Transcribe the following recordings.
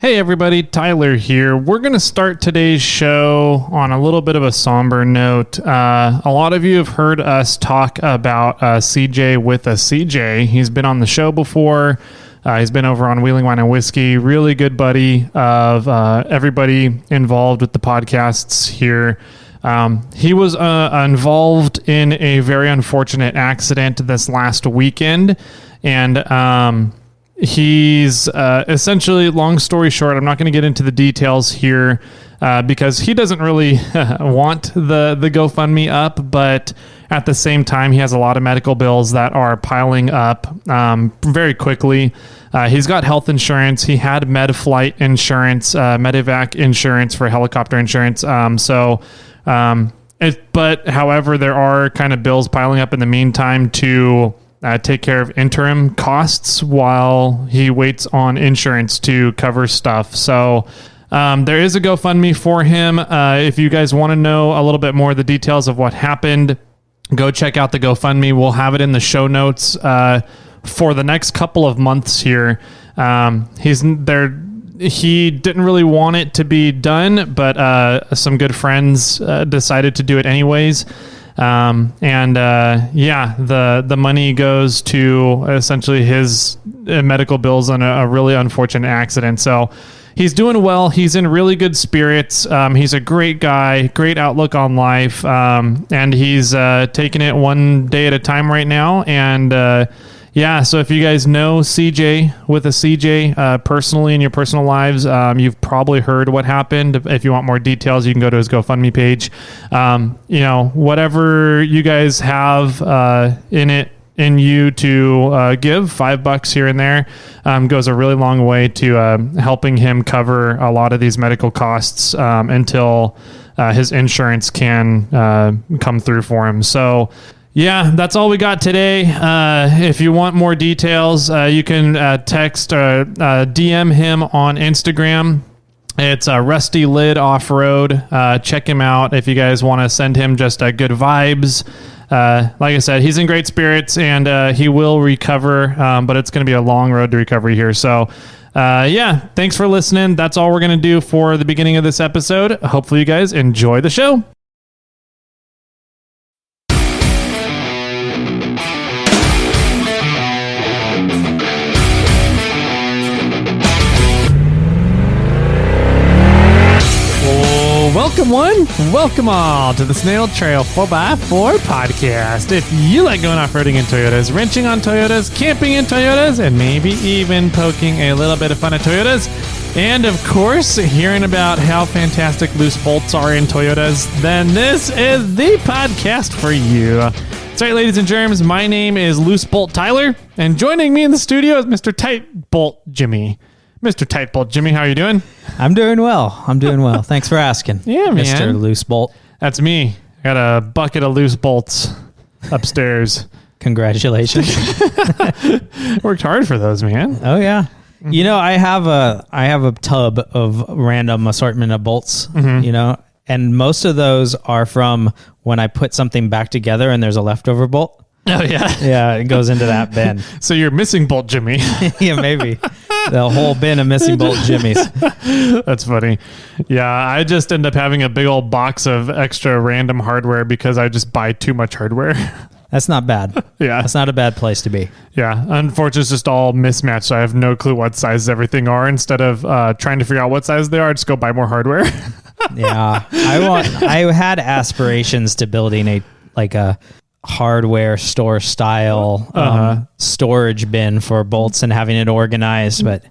Hey everybody, Tyler here. We're going to start today's show on a little bit of a somber note. A lot of you have heard us talk about CJ with a CJ. He's been on the show before. He's been over on Wheeling Wine and Whiskey. Really good buddy of everybody involved with the podcasts here. He was involved in a very unfortunate accident this last weekend, and he's essentially, long story short, I'm not going to get into the details here because he doesn't really want the GoFundMe up, but at the same time, he has a lot of medical bills that are piling up very quickly. He's got health insurance. He had med-flight insurance, medevac insurance for helicopter insurance. But however, there are kind of bills piling up in the meantime to take care of interim costs while he waits on insurance to cover stuff. So there is a GoFundMe for him. If you guys want to know a little bit more of the details of what happened, go check out the GoFundMe. We'll have it in the show notes for the next couple of months here. He didn't really want it to be done, but some good friends decided to do it anyways. The money goes to essentially his medical bills on a really unfortunate accident. So he's doing well. He's in really good spirits. He's a great guy, great outlook on life. And he's taking it one day at a time right now. And so if you guys know CJ with a CJ personally in your personal lives, you've probably heard what happened. If you want more details, you can go to his GoFundMe page. Whatever you guys have in you to give, $5 here and there goes a really long way to helping him cover a lot of these medical costs until his insurance can come through for him. So yeah, that's all we got today. If you want more details, you can text or DM him on Instagram. It's Rusty Lid Offroad. Check him out if you guys want to send him just good vibes. Like I said, he's in great spirits and he will recover, but it's going to be a long road to recovery here. So thanks for listening. That's all we're going to do for the beginning of this episode. Hopefully you guys enjoy the show. Welcome one, welcome all to the Snail Trail 4x4 podcast. If you like going off-roading in Toyotas, wrenching on Toyotas, camping in Toyotas, and maybe even poking a little bit of fun at Toyotas, and of course, hearing about how fantastic loose bolts are in Toyotas, then this is the podcast for you. That's right, ladies and germs, my name is Loose Bolt Tyler, and joining me in the studio is Mr. Tight Bolt Jimmy. Mr. Tight Bolt Jimmy, how are you doing? I'm doing well. Thanks for asking. Yeah, man. Mr. Loose Bolt. That's me. I got a bucket of loose bolts upstairs. Congratulations. Worked hard for those, man. Oh yeah. You know, I have a tub of random assortment of bolts, and most of those are from when I put something back together and there's a leftover bolt. Oh yeah. Yeah, it goes into that bin. So you're missing bolt Jimmy. Yeah, maybe. The whole bin of missing bolt Jimmys. That's funny. Yeah, I just end up having a big old box of extra random hardware because I just buy too much hardware. That's not bad. Yeah. That's not a bad place to be. Yeah. Unfortunately, it's just all mismatched. So I have no clue what size everything are. Instead of trying to figure out what size they are, I just go buy more hardware. Yeah. I had aspirations to building a hardware store style storage bin for bolts and having it organized, but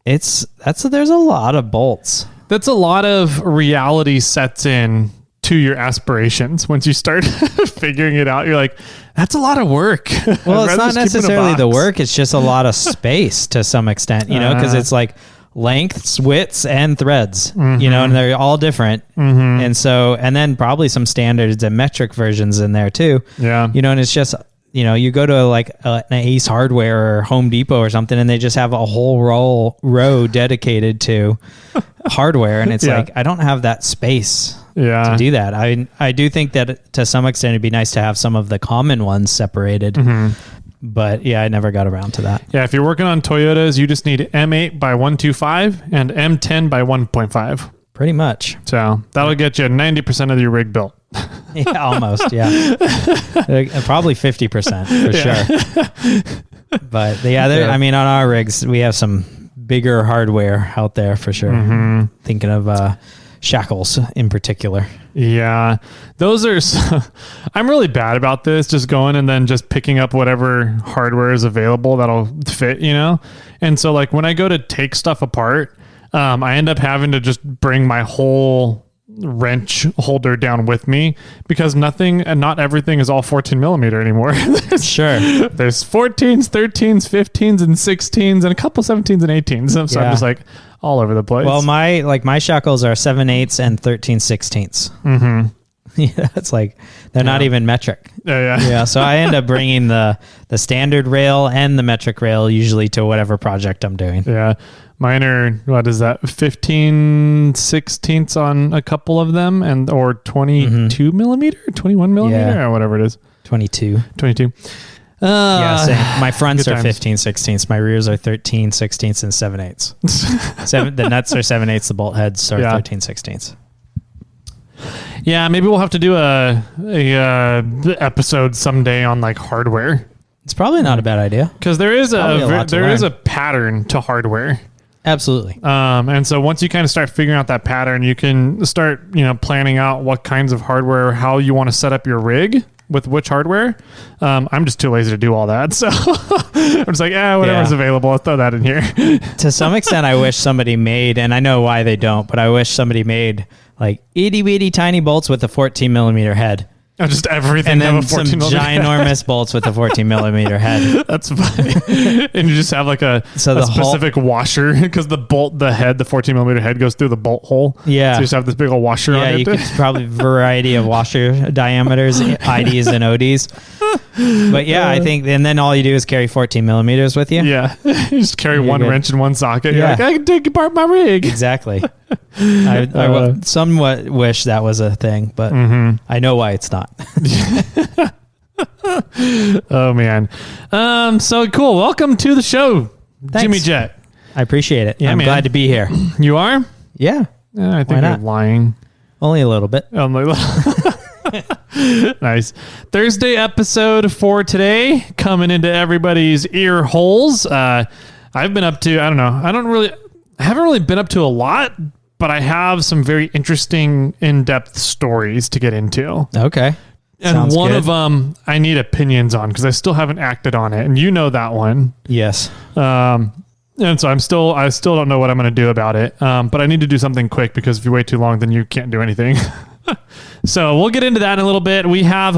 there's a lot of bolts. That's a lot of reality sets in to your aspirations. Once you start figuring it out, you're like, that's a lot of work. Well, it's not necessarily the work. It's just a lot of space to some extent, because it's like lengths, widths, and threads, and they're all different. And so, and then probably some standards and metric versions in there too. Yeah. And it's just, you go to like an Ace Hardware or Home Depot or something, and they just have a whole row dedicated to hardware. And it's like, I don't have that space to do that. I do think that to some extent it'd be nice to have some of the common ones separated. But yeah, I never got around to that. Yeah, if you're working on Toyotas, you just need M8 by 125 and M10 by 1.5. Pretty much. So that'll get you 90% of your rig built. Yeah, almost. Yeah, probably 50% for sure. But yeah, I mean, on our rigs, we have some bigger hardware out there for sure. Mm-hmm. Thinking of shackles in particular. Yeah, those are. I'm really bad about this. Just going and then just picking up whatever hardware is available that'll fit, And so, like when I go to take stuff apart, I end up having to just bring my whole wrench holder down with me because not everything is all 14 millimeter anymore. Sure. There's 14s, 13s, 15s, and 16s, and a couple 17s and 18s. So I'm just like all over the place. Well, my shackles are 7/8 and 13/16. Mm-hmm. Yeah, it's like they're not even metric. Yeah. So I end up bringing the standard rail and the metric rail usually to whatever project I'm doing. Yeah. Mine are, what is that, 15/16 on a couple of them, or 22 millimeter, 21 millimeter, or whatever it is. 22. Yeah, same. My fronts are 15/16. My rears are 13/16 and 7/8. The nuts are 7/8. The bolt heads are 13/16. Yeah, maybe we'll have to do a episode someday on like hardware. It's probably not a bad idea because there is a pattern to hardware. Absolutely. And so once you kind of start figuring out that pattern, you can start, planning out what kinds of hardware, how you want to set up your rig with which hardware. I'm just too lazy to do all that. So I'm just like, whatever's available, I'll throw that in here. To some extent, I wish somebody made, and I know why they don't, but I wish somebody made like itty bitty tiny bolts with a 14 millimeter head. Oh, just everything. And then some ginormous bolts with a 14 millimeter head. That's funny. And you just have like a specific washer because the 14 millimeter head goes through the bolt hole. Yeah. So you just have this big old washer on it. Yeah, you could probably variety of washer diameters, IDs and ODs. But yeah, I think, and then all you do is carry 14 millimeters with you. Yeah. You just carry one wrench and one socket. You're like, I can take apart my rig. Exactly. I somewhat wish that was a thing, but I know why it's not. Oh man. So cool. Welcome to the show. Thanks. Jimmy Jet. I appreciate it. Yeah, I'm glad to be here. You are? Yeah. I think you're lying. Only a little bit. Nice. Thursday episode for today, coming into everybody's ear holes. I've been up to, I don't know. I haven't really been up to a lot, but I have some very interesting in-depth stories to get into. Okay. And sounds one good. of them I need opinions on because I still haven't acted on it. And you know that one. Yes. And so I still don't know what I'm going to do about it. But I need to do something quick because if you wait too long, then you can't do anything. So we'll get into that in a little bit. We have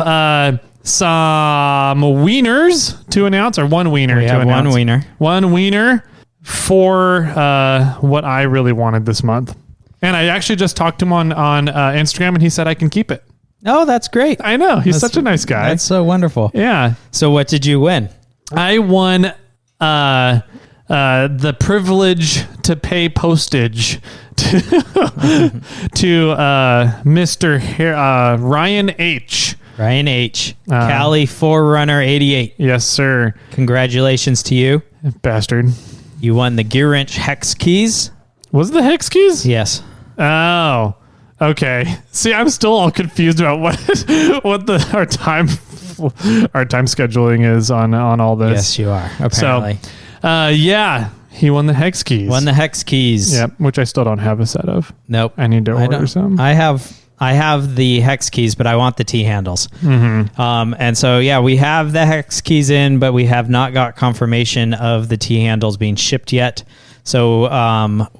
some wieners to announce, or one wiener to announce. One wiener. One wiener for what I really wanted this month. And I actually just talked to him on Instagram, and he said I can keep it. Oh, that's great. I know. He's such a nice guy. That's so wonderful. Yeah. So what did you win? I won the privilege to pay postage to Mr. Ryan H. Ryan H. Cali 4Runner 88. Yes, sir. Congratulations to you. Bastard. You won the Gear Wrench hex keys. Was it the hex keys? Yes. Oh, okay. See, I'm still all confused about what our time scheduling is on all this. Yes, you are. Apparently. So, yeah, he won the hex keys. Won the hex keys. Yep, which I still don't have a set of. Nope. I need to order some. I have the hex keys, but I want the T handles. Mm-hmm. And so, yeah, we have the hex keys in, but we have not got confirmation of the T handles being shipped yet. So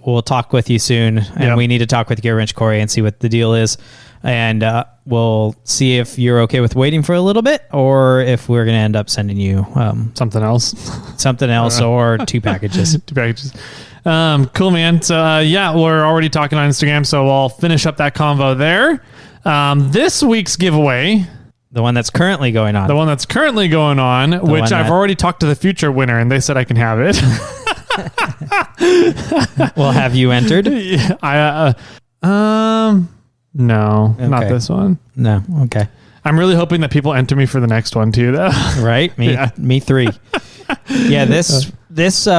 we'll talk with you soon, and we need to talk with Gear Wrench Corey and see what the deal is. And we'll see if you're okay with waiting for a little bit, or if we're going to end up sending you something else, or two packages. Cool, man. So we're already talking on Instagram, so I'll finish up that convo there. This week's giveaway, the one that's currently going on, which I've already talked to the future winner, and they said I can have it. Well, have you entered? No, okay. Not this one. No. Okay. I'm really hoping that people enter me for the next one too, though. Right? Me 3. Yeah, this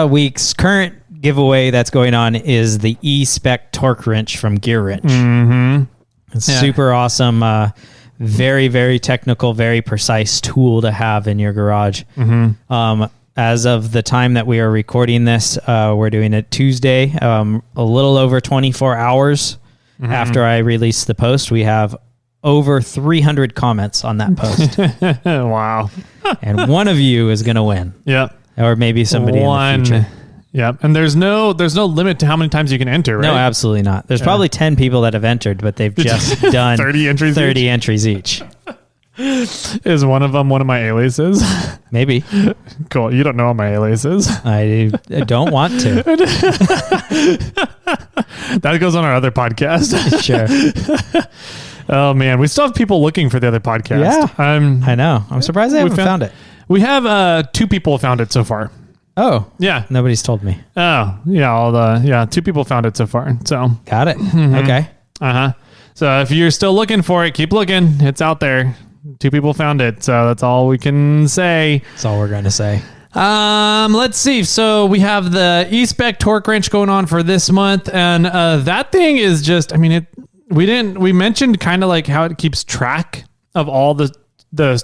week's current giveaway that's going on is the E-Spec torque wrench from Gear Wrench. Mm-hmm. It's super awesome. Very, very technical, very precise tool to have in your garage. Mm-hmm. As of the time that we are recording this, we're doing it Tuesday, a little over 24 hours after I released the post. We have over 300 comments on that post. Wow. And one of you is going to win. Yep. Or maybe somebody in the future. Yep. And there's no limit to how many times you can enter, right? No, absolutely not. There's probably 10 people that have entered, but they've just done 30 entries each. Is one of them one of my aliases? Maybe. Cool. You don't know what my alias is. I don't want to. That goes on our other podcast. Sure. Oh man, we still have people looking for the other podcast. Yeah, I know. I'm surprised they haven't found it. We have 2 people found it so far. Oh, yeah. Nobody's told me. Oh, yeah. 2 people found it so far. So got it. Okay. So if you're still looking for it, keep looking. It's out there. 2 people found it. So that's all we can say. That's all we're going to say. Let's see. So we have the E-Spec torque wrench going on for this month, and that thing is just. I mean, we mentioned kind of like how it keeps track of all the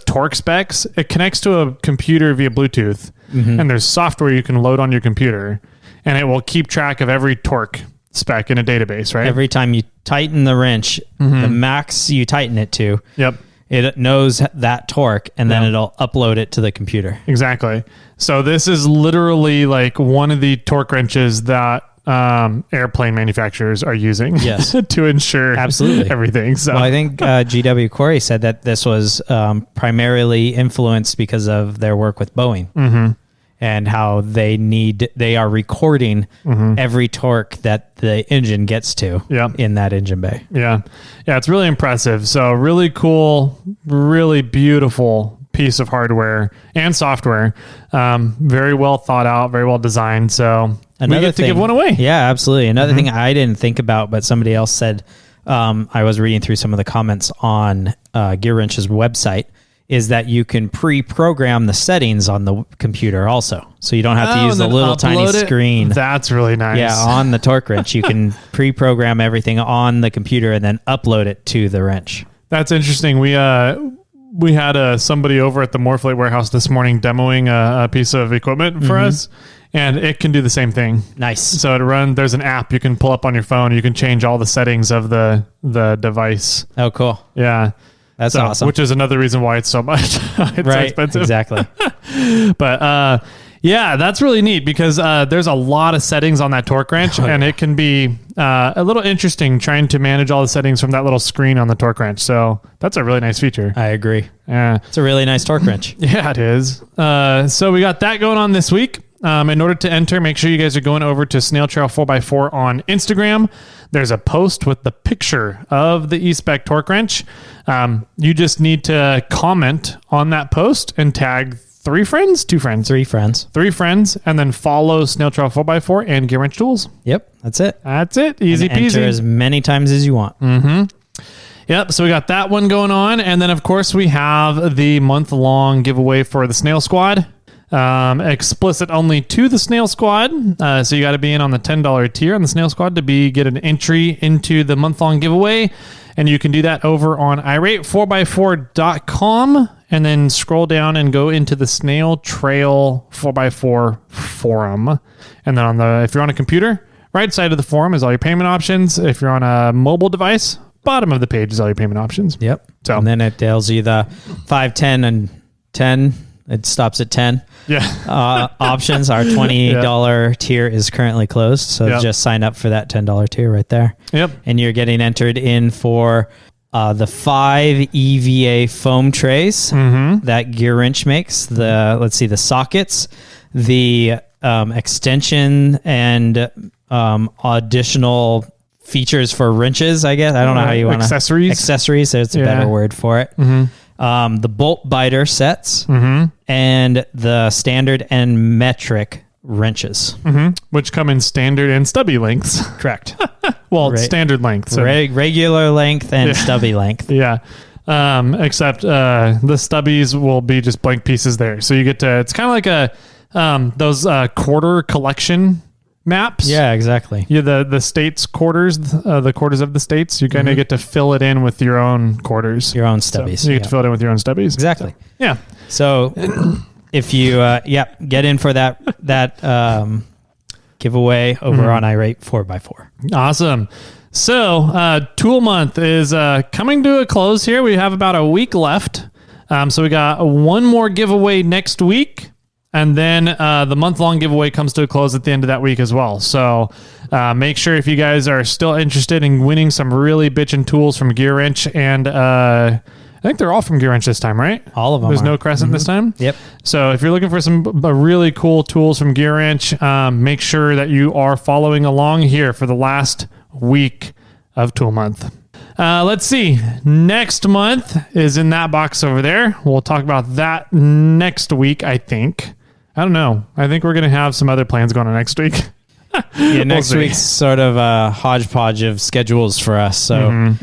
torque specs. It connects to a computer via Bluetooth, and there's software you can load on your computer, and it will keep track of every torque spec in a database, right? Every time you tighten the wrench, the max you tighten it to, it knows that torque, and then it'll upload it to the computer. Exactly. So this is literally like one of the torque wrenches that airplane manufacturers are using to ensure everything. So well, I think GW Corey said that this was primarily influenced because of their work with Boeing and how they are recording every torque that the engine gets to in that engine bay. Yeah, it's really impressive. So really cool, really beautiful piece of hardware and software. Very well thought out, very well designed. So we get to give one away. Yeah, absolutely. Another thing I didn't think about, but somebody else said, I was reading through some of the comments on Gear Wrench's website, is that you can pre-program the settings on the computer also. So you don't have to use the little tiny screen. That's really nice. Yeah, on the torque wrench. You can pre-program everything on the computer and then upload it to the wrench. That's interesting. We had somebody over at the Morphlate warehouse this morning demoing a piece of equipment for us, and it can do the same thing. Nice. So there's an app you can pull up on your phone. You can change all the settings of the device. Oh, cool. Yeah. That's awesome. Which is another reason why it's so much. It's so expensive. Exactly. But yeah, that's really neat because there's a lot of settings on that torque wrench, and it can be a little interesting trying to manage all the settings from that little screen on the torque wrench. So that's a really nice feature. I agree. Yeah, it's a really nice torque wrench. Yeah, it is. So we got that going on this week. In order to enter, make sure you guys are going over to Snail Trail 4x4 on Instagram. There's a post with the picture of the E-Spec torque wrench. You just need to comment on that post and tag 3 friends, 2 friends, 3 friends, and then follow Snail Trail 4x4 and Gear Wrench Tools. Yep, that's it. That's it. Easy peasy. Enter as many times as you want. Yep, so we got that one going on. And then, of course, we have the month-long giveaway for the Snail Squad. Explicit only to the Snail Squad. So you got to be in on the $10 tier on the Snail Squad to get an entry into the month-long giveaway. And you can do that over on irate4x4.com and then scroll down and go into the Snail Trail 4x4 forum. And then if you're on a computer, right side of the forum is all your payment options. If you're on a mobile device, bottom of the page is all your payment options. Yep. So and then it tells you the 5, 10, and 10. It stops at 10. Yeah. Options. Our $20 tier is currently closed. So just sign up for that $10 tier right there. Yep. And you're getting entered in for the 5 EVA foam trays that Gear Wrench makes. The sockets, the extension and additional features for wrenches, I guess. I don't know how you want to... Accessories. There's a better word for it. The bolt biter sets and the standard and metric wrenches, which come in standard and stubby lengths. Correct. Well, standard length. So. Regular length and stubby length. Yeah. Except the stubbies will be just blank pieces there. So you get to, it's kind of like those quarter collection maps. Yeah, exactly. Yeah, the states quarters, the quarters of the states. You kind of get to fill it in with your own quarters, your own stubbies. So you get to fill it in with your own stubbies. Exactly. So, yeah. So if you get in for that giveaway over on Irate 4x4. Awesome. So Tool Month is coming to a close here. We have about a week left. So we got one more giveaway next week. And then the month-long giveaway comes to a close at the end of that week as well. So make sure if you guys are still interested in winning some really bitchin' tools from Gear Wrench, and I think they're all from Gear Wrench this time, right? All of them. There's no Crescent this time? Yep. So if you're looking for some really cool tools from Gear Wrench, make sure that you are following along here for the last week of Tool Month. Let's see. Next month is in that box over there. We'll talk about that next week, I think. I don't know. I think we're going to have some other plans going on next week. Yeah, next week's sort of a hodgepodge of schedules for us. So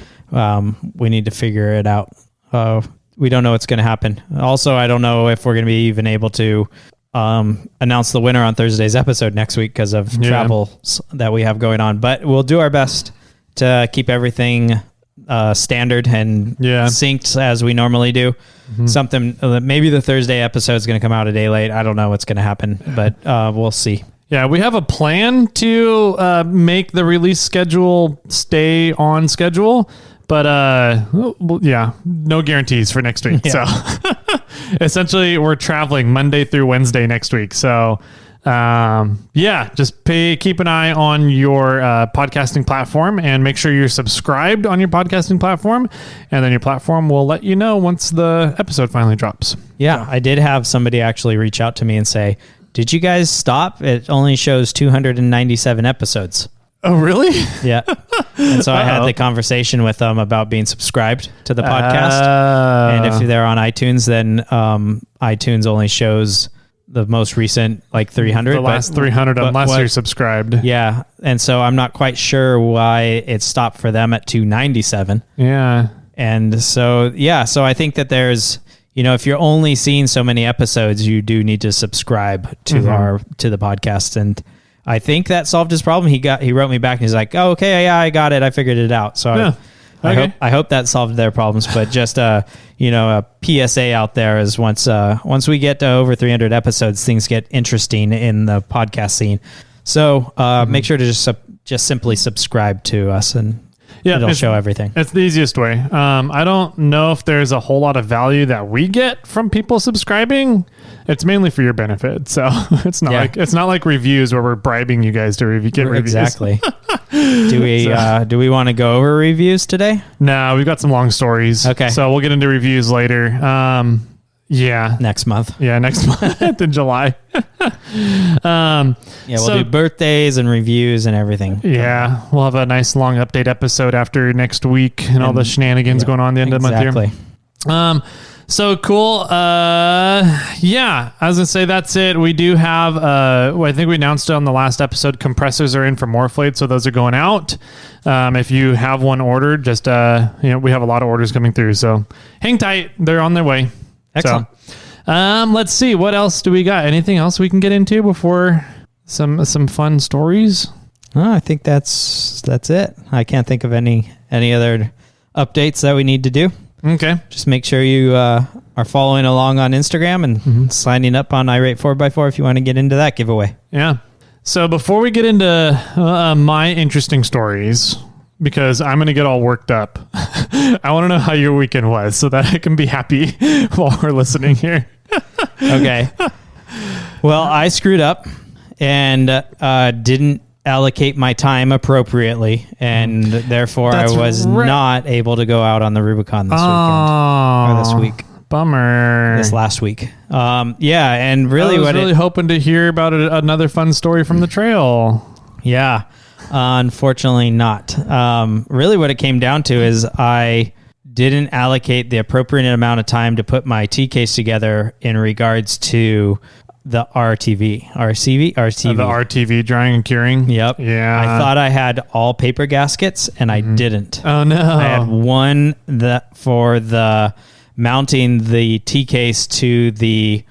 we need to figure it out. We don't know what's going to happen. Also, I don't know if we're going to be even able to announce the winner on Thursday's episode next week because of travels that we have going on. But we'll do our best to keep everything standard and synced as we normally do. Something maybe the Thursday episode is going to come out a day late. I don't know what's going to happen, but we'll see. Yeah, we have a plan to make the release schedule stay on schedule, but no guarantees for next week. So essentially we're traveling Monday through Wednesday next week. So just keep an eye on your podcasting platform and make sure you're subscribed on your podcasting platform, and then your platform will let you know once the episode finally drops. Yeah, I did have somebody actually reach out to me and say, did you guys stop? It only shows 297 episodes. Oh, really? Yeah. And so I had the conversation with them about being subscribed to the podcast. And if they're on iTunes, then iTunes only shows the most recent, like 300. The last 300, unless you're subscribed. Yeah. And so I'm not quite sure why it stopped for them at 297. Yeah. And so, so I think that there's, if you're only seeing so many episodes, you do need to subscribe to to the podcast. And I think that solved his problem. He wrote me back and he's like, oh, okay, yeah, I got it. I figured it out. So I hope that solved their problems, but just a PSA out there is once we get to over 300 episodes, things get interesting in the podcast scene. So make sure to just simply subscribe to us, and it'll show everything. It's the easiest way. I don't know if there's a whole lot of value that we get from people subscribing. It's mainly for your benefit. So it's not like reviews where we're bribing you guys to get reviews. Exactly. Do we want to go over reviews today? No, we've got some long stories. Okay. So we'll get into reviews later. Next month. Yeah, next month in July. We'll do birthdays and reviews and everything. Yeah, we'll have a nice long update episode after next week and all the shenanigans going on at the end of the month here. So cool. I was gonna say that's it. We do have I think we announced it on the last episode, compressors are in for Morphlade, so those are going out. If you have one ordered, just we have a lot of orders coming through, so hang tight, they're on their way. Excellent. So, let's see, what else do we got? Anything else we can get into before some fun stories? I think that's it. I can't think of any other updates that we need to do. Okay. Just make sure you are following along on Instagram and signing up on Irate 4x4 if you want to get into that giveaway. Yeah. So before we get into my interesting stories, because I'm going to get all worked up, I want to know how your weekend was so that I can be happy while we're listening here. Okay. Well, I screwed up and didn't allocate my time appropriately, and therefore I was not able to go out on the Rubicon this weekend. Or this week. Bummer. This last week. And really I was really hoping to hear about another fun story from the trail. Yeah. Unfortunately not. Really what it came down to is I didn't allocate the appropriate amount of time to put my T-case together in regards to the RTV. The RTV, drying and curing. Yep. Yeah. I thought I had all paper gaskets, and I didn't. Oh, no. I had one for the mounting the T case to the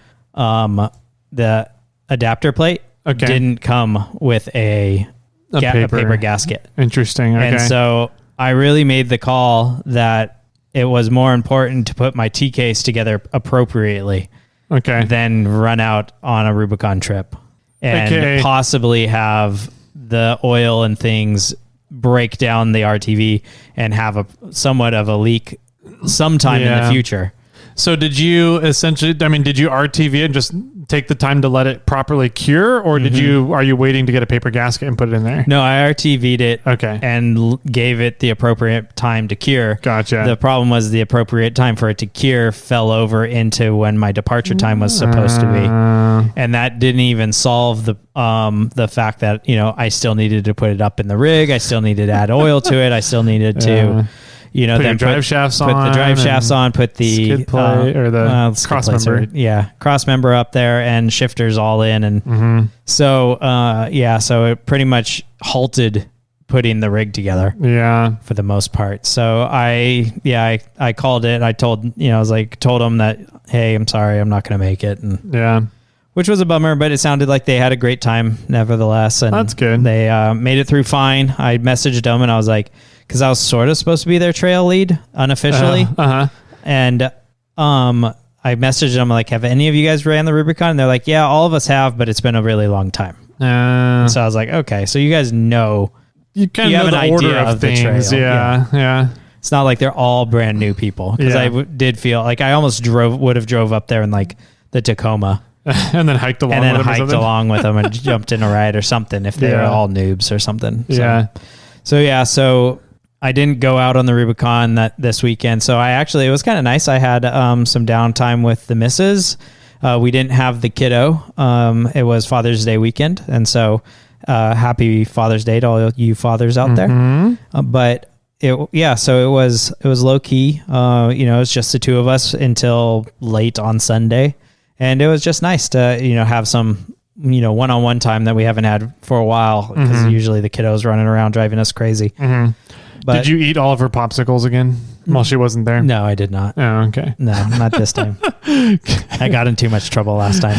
adapter plate. Okay. Didn't come with a paper gasket. Interesting. Okay. And so I really made the call that it was more important to put my T case together appropriately than run out on a Rubicon trip and possibly have the oil and things break down the RTV and have a somewhat of a leak sometime in the future. So did you essentially, did you RTV and just take the time to let it properly cure, or are you waiting to get a paper gasket and put it in there? No, I RTV'd it and gave it the appropriate time to cure. Gotcha. The problem was the appropriate time for it to cure fell over into when my departure time was supposed to be. And that didn't even solve the fact that, I still needed to put it up in the rig. I still needed to add oil to it. I still needed to... put the drive shafts on. Put the drive shafts on. Put the skid plate or the cross member. Cross member up there and shifters all in, and so so it pretty much halted putting the rig together. Yeah, for the most part. So I called it. I told told them that, hey, I'm sorry, I'm not going to make it. And which was a bummer, but it sounded like they had a great time nevertheless. And that's good. They made it through fine. I messaged them and I was like, because I was sort of supposed to be their trail lead unofficially. And I messaged them like, have any of you guys ran the Rubicon? And they're like, yeah, all of us have, but it's been a really long time. So I was like, okay, so you guys know, you have an idea of things. The trail. Yeah. It's not like they're all brand new people, because I did feel like I almost would have drove up there in like the Tacoma. And then hiked along with them and jumped in a ride or something if they were all noobs or something. So I didn't go out on the Rubicon this weekend. So it was kind of nice. I had some downtime with the missus. We didn't have the kiddo. It was Father's Day weekend. And so happy Father's Day to all you fathers out there. So it was low key. It was just the two of us until late on Sunday. And it was just nice to, have some, one-on-one time that we haven't had for a while, because usually the kiddo's running around driving us crazy. But did you eat all of her popsicles again while she wasn't there? No, I did not. Oh, okay. No, not this time. I got in too much trouble last time.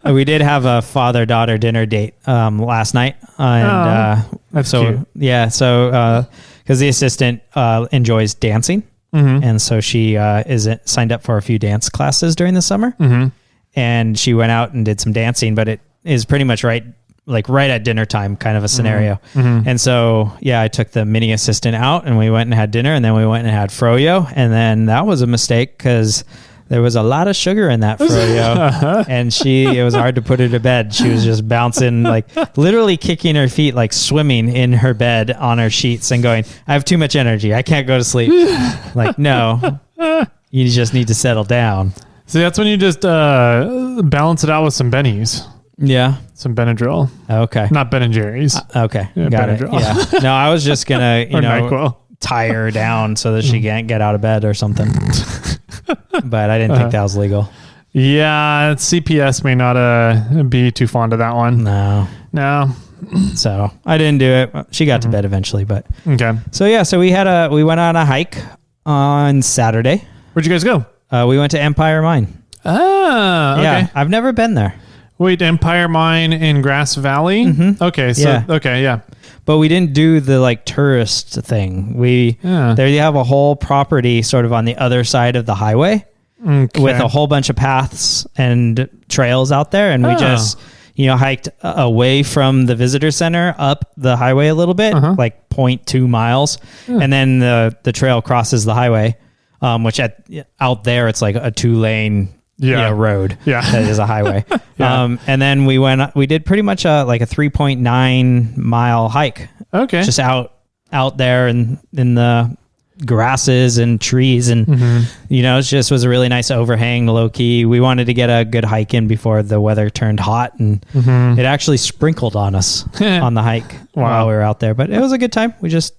We did have a father-daughter dinner date last night. And that's cute. So because the assistant enjoys dancing. And so she is signed up for a few dance classes during the summer. And she went out and did some dancing, but it is pretty much right at dinner time kind of a scenario. And so, I took the mini assistant out and we went and had dinner, and then we went and had froyo. And then that was a mistake because there was a lot of sugar in that froyo, and it was hard to put her to bed. She was just bouncing, like literally kicking her feet, like swimming in her bed on her sheets and going, I have too much energy. I can't go to sleep. Like, no, you just need to settle down. So that's when you just balance it out with some bennies. Yeah. Some Benadryl. Okay. Not Ben and Jerry's. Okay. Yeah, got Benadryl. It. Yeah. No, I was just going to, tie her down so that she can't get out of bed or something. But I didn't think that was legal. Yeah. CPS may not be too fond of that one. No. So I didn't do it. She got to bed eventually, but. Okay. So we went on a hike on Saturday. Where'd you guys go? We went to Empire Mine. Oh, okay. Yeah. I've never been there. Wait, Empire Mine in Grass Valley? Okay. So, okay. But we didn't do the tourist thing. There you have a whole property sort of on the other side of the highway with a whole bunch of paths and trails out there. And we just, hiked away from the visitor center up the highway a little bit, like 0.2 miles. And then the trail crosses the highway, which out there, it's like a 2-lane road that is a highway. And then we did pretty much like a 3.9 mile hike. Okay. Just out there in the grasses and trees, and it just was a really nice overhang, low key. We wanted to get a good hike in before the weather turned hot, and it actually sprinkled on us on the hike while we were out there. But it was a good time. We just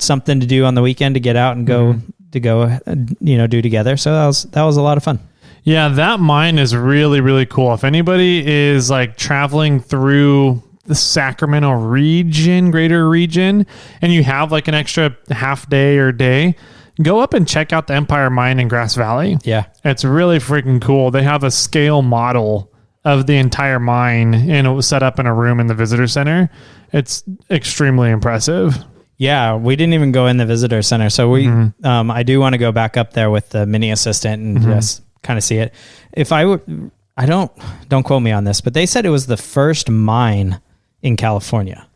something to do on the weekend to get out and go do together. So that was a lot of fun. Yeah, that mine is really, really cool. If anybody is like traveling through the Sacramento region, greater region, and you have like an extra half day or day, go up and check out the Empire Mine in Grass Valley. Yeah. It's really freaking cool. They have a scale model of the entire mine, and it was set up in a room in the visitor center. It's extremely impressive. Yeah, we didn't even go in the visitor center. So we, I do want to go back up there with the mini assistant and just kind of see it. If I would, don't quote me on this, but they said it was the first mine in California.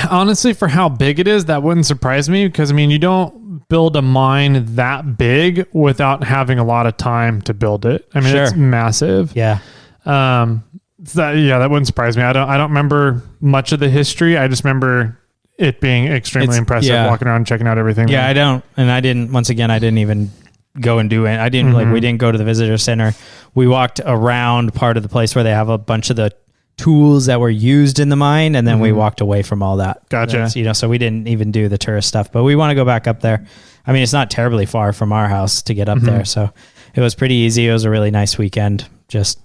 Honestly, for how big it is, that wouldn't surprise me, because I mean, you don't build a mine that big without having a lot of time to build it. I mean, It's massive. Yeah. That wouldn't surprise me. I don't remember much of the history. I just remember it being extremely impressive, walking around and checking out everything. Yeah, I didn't even go and do it. I didn't we didn't go to the visitor center. We walked around part of the place where they have a bunch of the tools that were used in the mine, and then we walked away from all that. Gotcha. So we didn't even do the tourist stuff, but we want to go back up there. I mean, it's not terribly far from our house to get up there, so it was pretty easy. It was a really nice weekend. Just,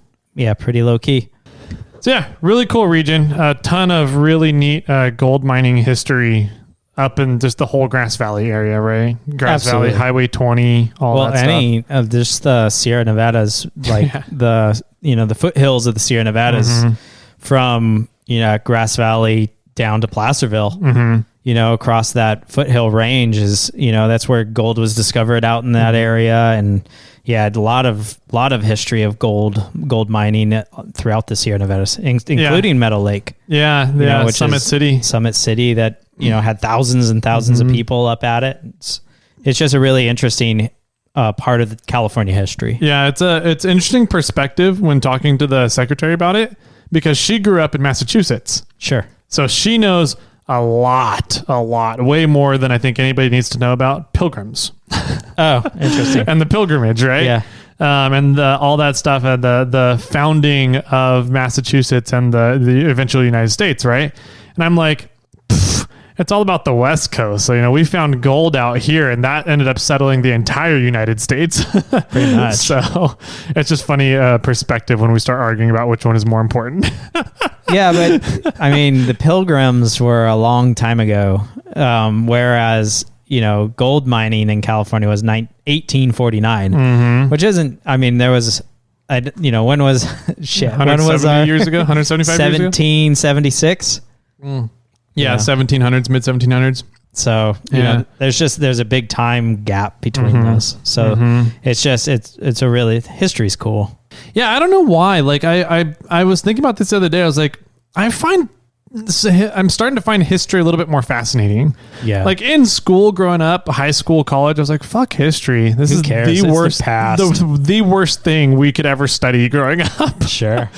pretty low key. So yeah, really cool region. A ton of really neat gold mining history up in just the whole Grass Valley area, right? Grass Valley, Highway 20, all that stuff. Well, any of just the Sierra Nevadas, like the foothills of the Sierra Nevadas, from Grass Valley down to Placerville, across that foothill range is, that's where gold was discovered out in that area. And a lot of history of gold mining throughout the Sierra Nevadas, including Meadow Lake. Which Summit City that, had thousands and thousands of people up at it. It's just a really interesting part of the California history. Yeah, it's interesting perspective when talking to the secretary about it, because she grew up in Massachusetts. Sure. So she knows a lot, way more than I think anybody needs to know about pilgrims. Oh, interesting. And the pilgrimage, right? Yeah. And all that stuff, the founding of Massachusetts and the eventual United States, right? And I'm like, it's all about the West Coast. So, we found gold out here, and that ended up settling the entire United States. Pretty much. So it's just funny perspective when we start arguing about which one is more important. Yeah, but I mean, the Pilgrims were a long time ago, whereas, gold mining in California was 1849, which isn't, I mean, there was, when was, shit, when was our, years ago, 175 years ago? 1776. Yeah, 1700s, mid 1700s. So, there's a big time gap between those. So it's a really, history's cool. Yeah, I don't know why. Like I was thinking about this the other day. I was like, I'm starting to find history a little bit more fascinating. Yeah. Like in school, growing up, high school, college, I was like, fuck history. This is the worst, the worst thing we could ever study growing up. Sure.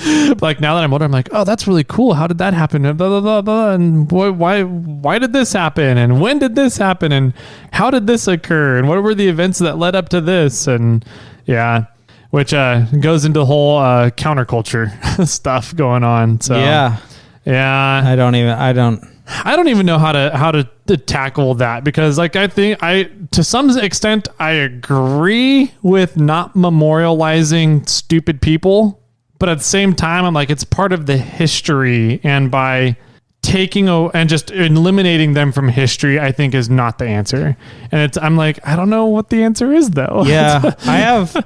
Like now that I'm older, I'm like, oh, that's really cool. How did that happen? And blah, blah, blah, blah. And why did this happen? And when did this happen? And how did this occur? And what were the events that led up to this? And which goes into the whole counterculture stuff going on. So yeah, I don't even know how to tackle that, because like I think to some extent I agree with not memorializing stupid people, but at the same time I'm like, it's part of the history, and by taking and just eliminating them from history, I think is not the answer. And I'm like, I don't know what the answer is though. Yeah.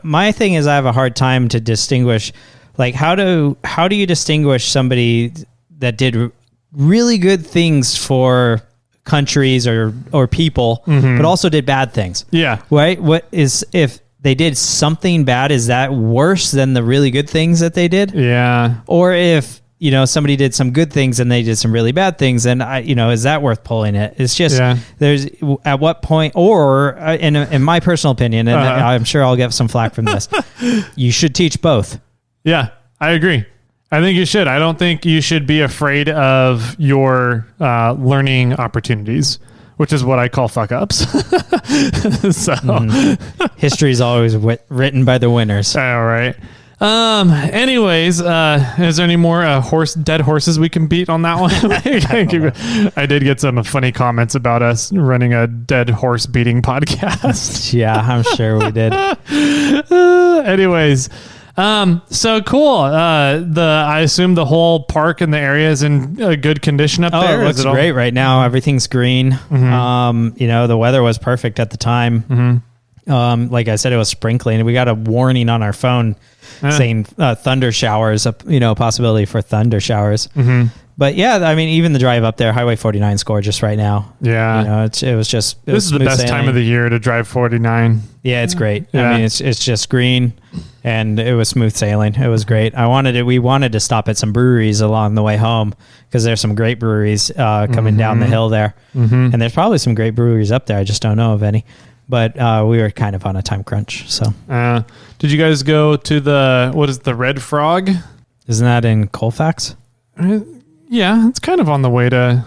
My thing is I have a hard time to distinguish, like how do you distinguish somebody that did really good things for countries or people, but also did bad things? Yeah. Right? If they did something bad, is that worse than the really good things that they did? Yeah. Or if, somebody did some good things and they did some really bad things, and is that worth pulling it? It's just, there's at what point, or in my personal opinion, and I'm sure I'll get some flack from this, you should teach both. Yeah, I agree. I think you should. I don't think you should be afraid of your learning opportunities, which is what I call fuck ups. So history is always written by the winners. All right. Anyways, is there any more dead horses we can beat on that one? I did get some funny comments about us running a dead horse beating podcast. Yeah, I'm sure we did. Anyways, So cool. I assume the whole park and the area is in good condition up there. It looks great right now. Everything's green. Mm-hmm. The weather was perfect at the time. Mm-hmm. Like I said, it was sprinkling. We got a warning on our phone saying thunder showers. Possibility for thunder showers. Mm-hmm. But yeah, I mean, even the drive up there, Highway 49 is gorgeous right now. Yeah, it was just. This is the best time of the year to drive 49. Yeah, it's great. Yeah. I mean, it's just green, and it was smooth sailing. It was great. We wanted to stop at some breweries along the way home because there's some great breweries coming down the hill there, and there's probably some great breweries up there. I just don't know of any. But we were kind of on a time crunch. So, did you guys go to the Red Frog? Isn't that in Colfax? Yeah, it's kind of on the way to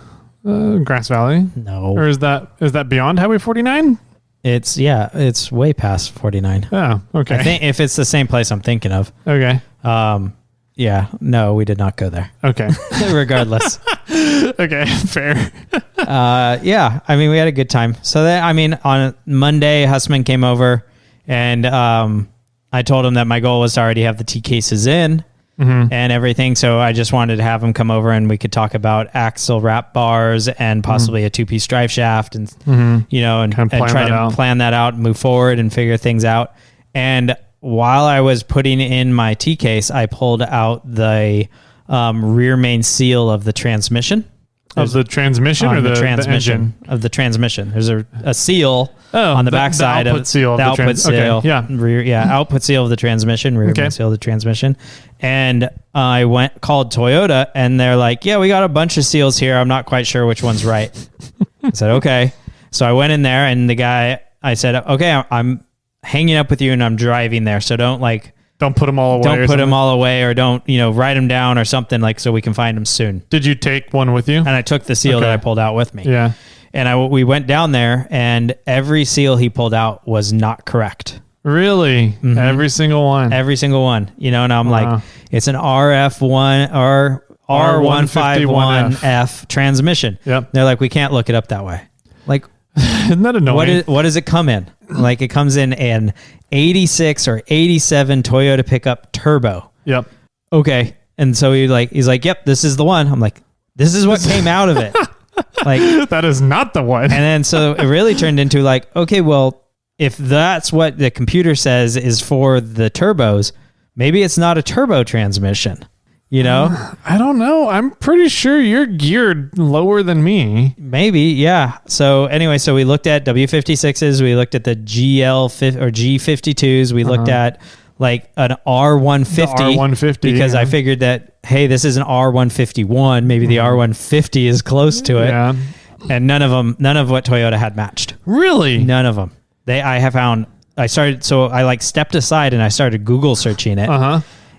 Grass Valley. No. Or is that beyond Highway 49? It's way past 49. Oh, okay. I think if it's the same place I'm thinking of. Okay. No, we did not go there. Okay. Regardless. Okay, fair. Yeah, I mean, we had a good time. So on Monday, Hussman came over and I told him that my goal was to already have the T cases in. Mm-hmm. And everything. So I just wanted to have him come over and we could talk about axle wrap bars and possibly a 2-piece drive shaft and, and try to plan that out and move forward and figure things out. And while I was putting in my T case, I pulled out the rear main seal of the transmission. Of the transmission or the engine? Of the transmission. There's a seal on the backside of the output seal. Okay, yeah. Output seal of the transmission, rear main seal of the transmission. And I called Toyota and they're like, yeah, we got a bunch of seals here. I'm not quite sure which one's right. I said, okay. So I went in there and I said, okay, I'm hanging up with you and I'm driving there. So don't put them all away. Don't put them all away or don't, write them down or something so we can find them soon. Did you take one with you? And I took the seal that I pulled out with me. Yeah. And we went down there and every seal he pulled out was not correct. Really? Mm-hmm. Every single one? Every single one. And I'm like, it's an RF1 or R151F transmission. Yep. They're like, we can't look it up that way. Like, isn't that annoying? What does it come in? Like it comes in an 86 or 87 Toyota pickup turbo. Yep. Okay. And so he's like, yep, this is the one. I'm like, this is what came out of it. Like that is not the one. And then so it really turned into like, okay, well, if that's what the computer says is for the turbos, maybe it's not a turbo transmission. I don't know. I'm pretty sure you're geared lower than me. Maybe, yeah. So anyway, we looked at W56s. We looked at the G52s. We looked at like an R150. R150. Because I figured that, hey, this is an R151. Maybe the R150 is close to it. Yeah. And none of what Toyota had matched. Really? None of them. I stepped aside and I started Google searching it.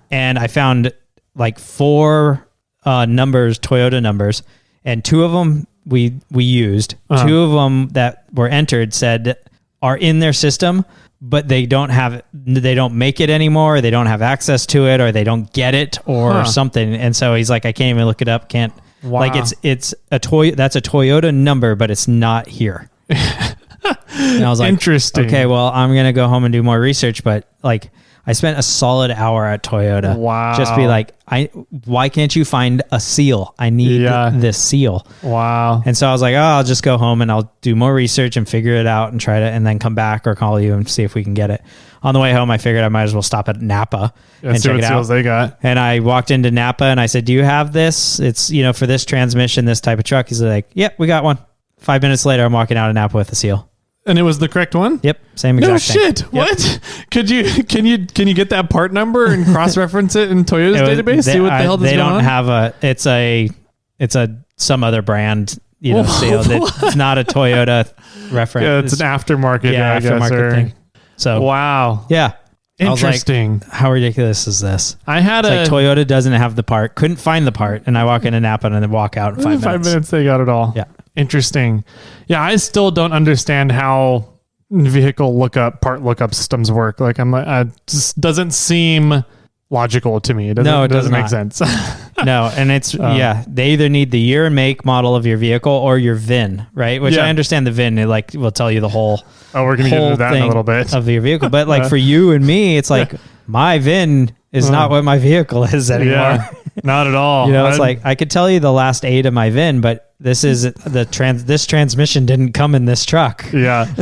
And I found like 4 Toyota numbers, and 2 of them we used. 2 of them that were entered said are in their system, but they don't make it anymore, or they don't have access to it, or they don't get it, or something. And so he's like, I can't even look it up. Can't. Wow. Like that's a Toyota number, but it's not here. And I was like, interesting. Okay, well, I'm gonna go home and do more research, but like. I spent a solid hour at Toyota. Wow. Just be like, why can't you find a seal? I need this seal. Wow. And so I was like, I'll just go home and I'll do more research and figure it out and and then come back or call you and see if we can get it. On the way home, I figured I might as well stop at Napa and check it out. See what seals they got. And I walked into Napa and I said, do you have this? It's, for this transmission, this type of truck. He's like, yep, we got one. 5 minutes later, I'm walking out of Napa with a seal. And it was the correct one? Yep, same exact thing. No shit. Yep. What? Can you get that part number and cross-reference it in Toyota's database? See what the hell is going on? They don't have it's some other brand, seal. It's not a Toyota reference. Yeah, it's an aftermarket. Yeah, aftermarket thing. So wow. Yeah. Interesting. Like, how ridiculous is this? Like Toyota doesn't have the part, couldn't find the part, and I walk into Napa and then walk out in 5 minutes. 5 minutes, they got it all. Yeah. Interesting. Yeah, I still don't understand how part lookup systems work. Like it just doesn't seem logical to me. It doesn't make sense. No, and it's they either need the year and make model of your vehicle or your VIN, right? Which I understand the VIN, it will tell you the whole. Oh, we're gonna get into that in a little bit of your vehicle, but for you and me, it's like my VIN is not what my vehicle is anymore. Yeah, not at all. You know, it's like I could tell you the last 8 of my VIN, but this transmission didn't come in this truck. Yeah.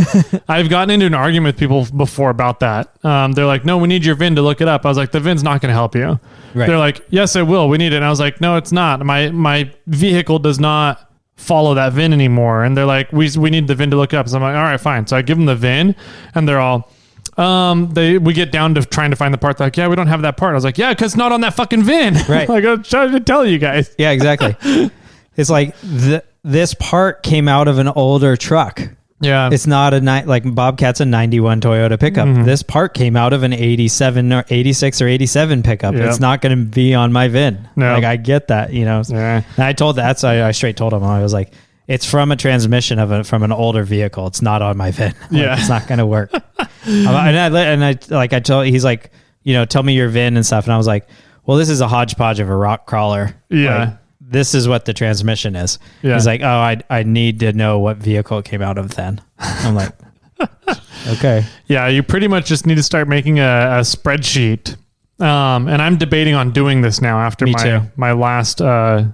I've gotten into an argument with people before about that. They're like, no, we need your VIN to look it up. I was like, the VIN's not going to help you. Right. They're like, yes, it will. We need it. And I was like, no, it's not. My vehicle does not follow that VIN anymore. And they're like, we need the VIN to look up. So I'm like, all right, fine. So I give them the VIN and they're all, we get down to trying to find the part. They're like, yeah, we don't have that part. I was like, yeah, because it's not on that fucking VIN. Right. Like, I'm trying to tell you guys. Yeah, exactly. It's like this part came out of an older truck. Yeah. It's not like Bobcat's a 91 Toyota pickup. Mm-hmm. This part came out of an 87 or 86 or 87 pickup. Yep. It's not going to be on my VIN. No. Like, I get that, you know. Yeah. And I told I straight told him, I was like, it's from a transmission from an older vehicle. It's not on my VIN. Like, yeah. It's not going to work. I told, he's like, you know, tell me your VIN and stuff. And I was like, well, this is a hodgepodge of a rock crawler. Yeah. Like, this is what the transmission is. Yeah. He's like, oh, I need to know what vehicle it came out of then. I'm like, okay. Yeah, you pretty much just need to start making a spreadsheet. And I'm debating on doing this now after my last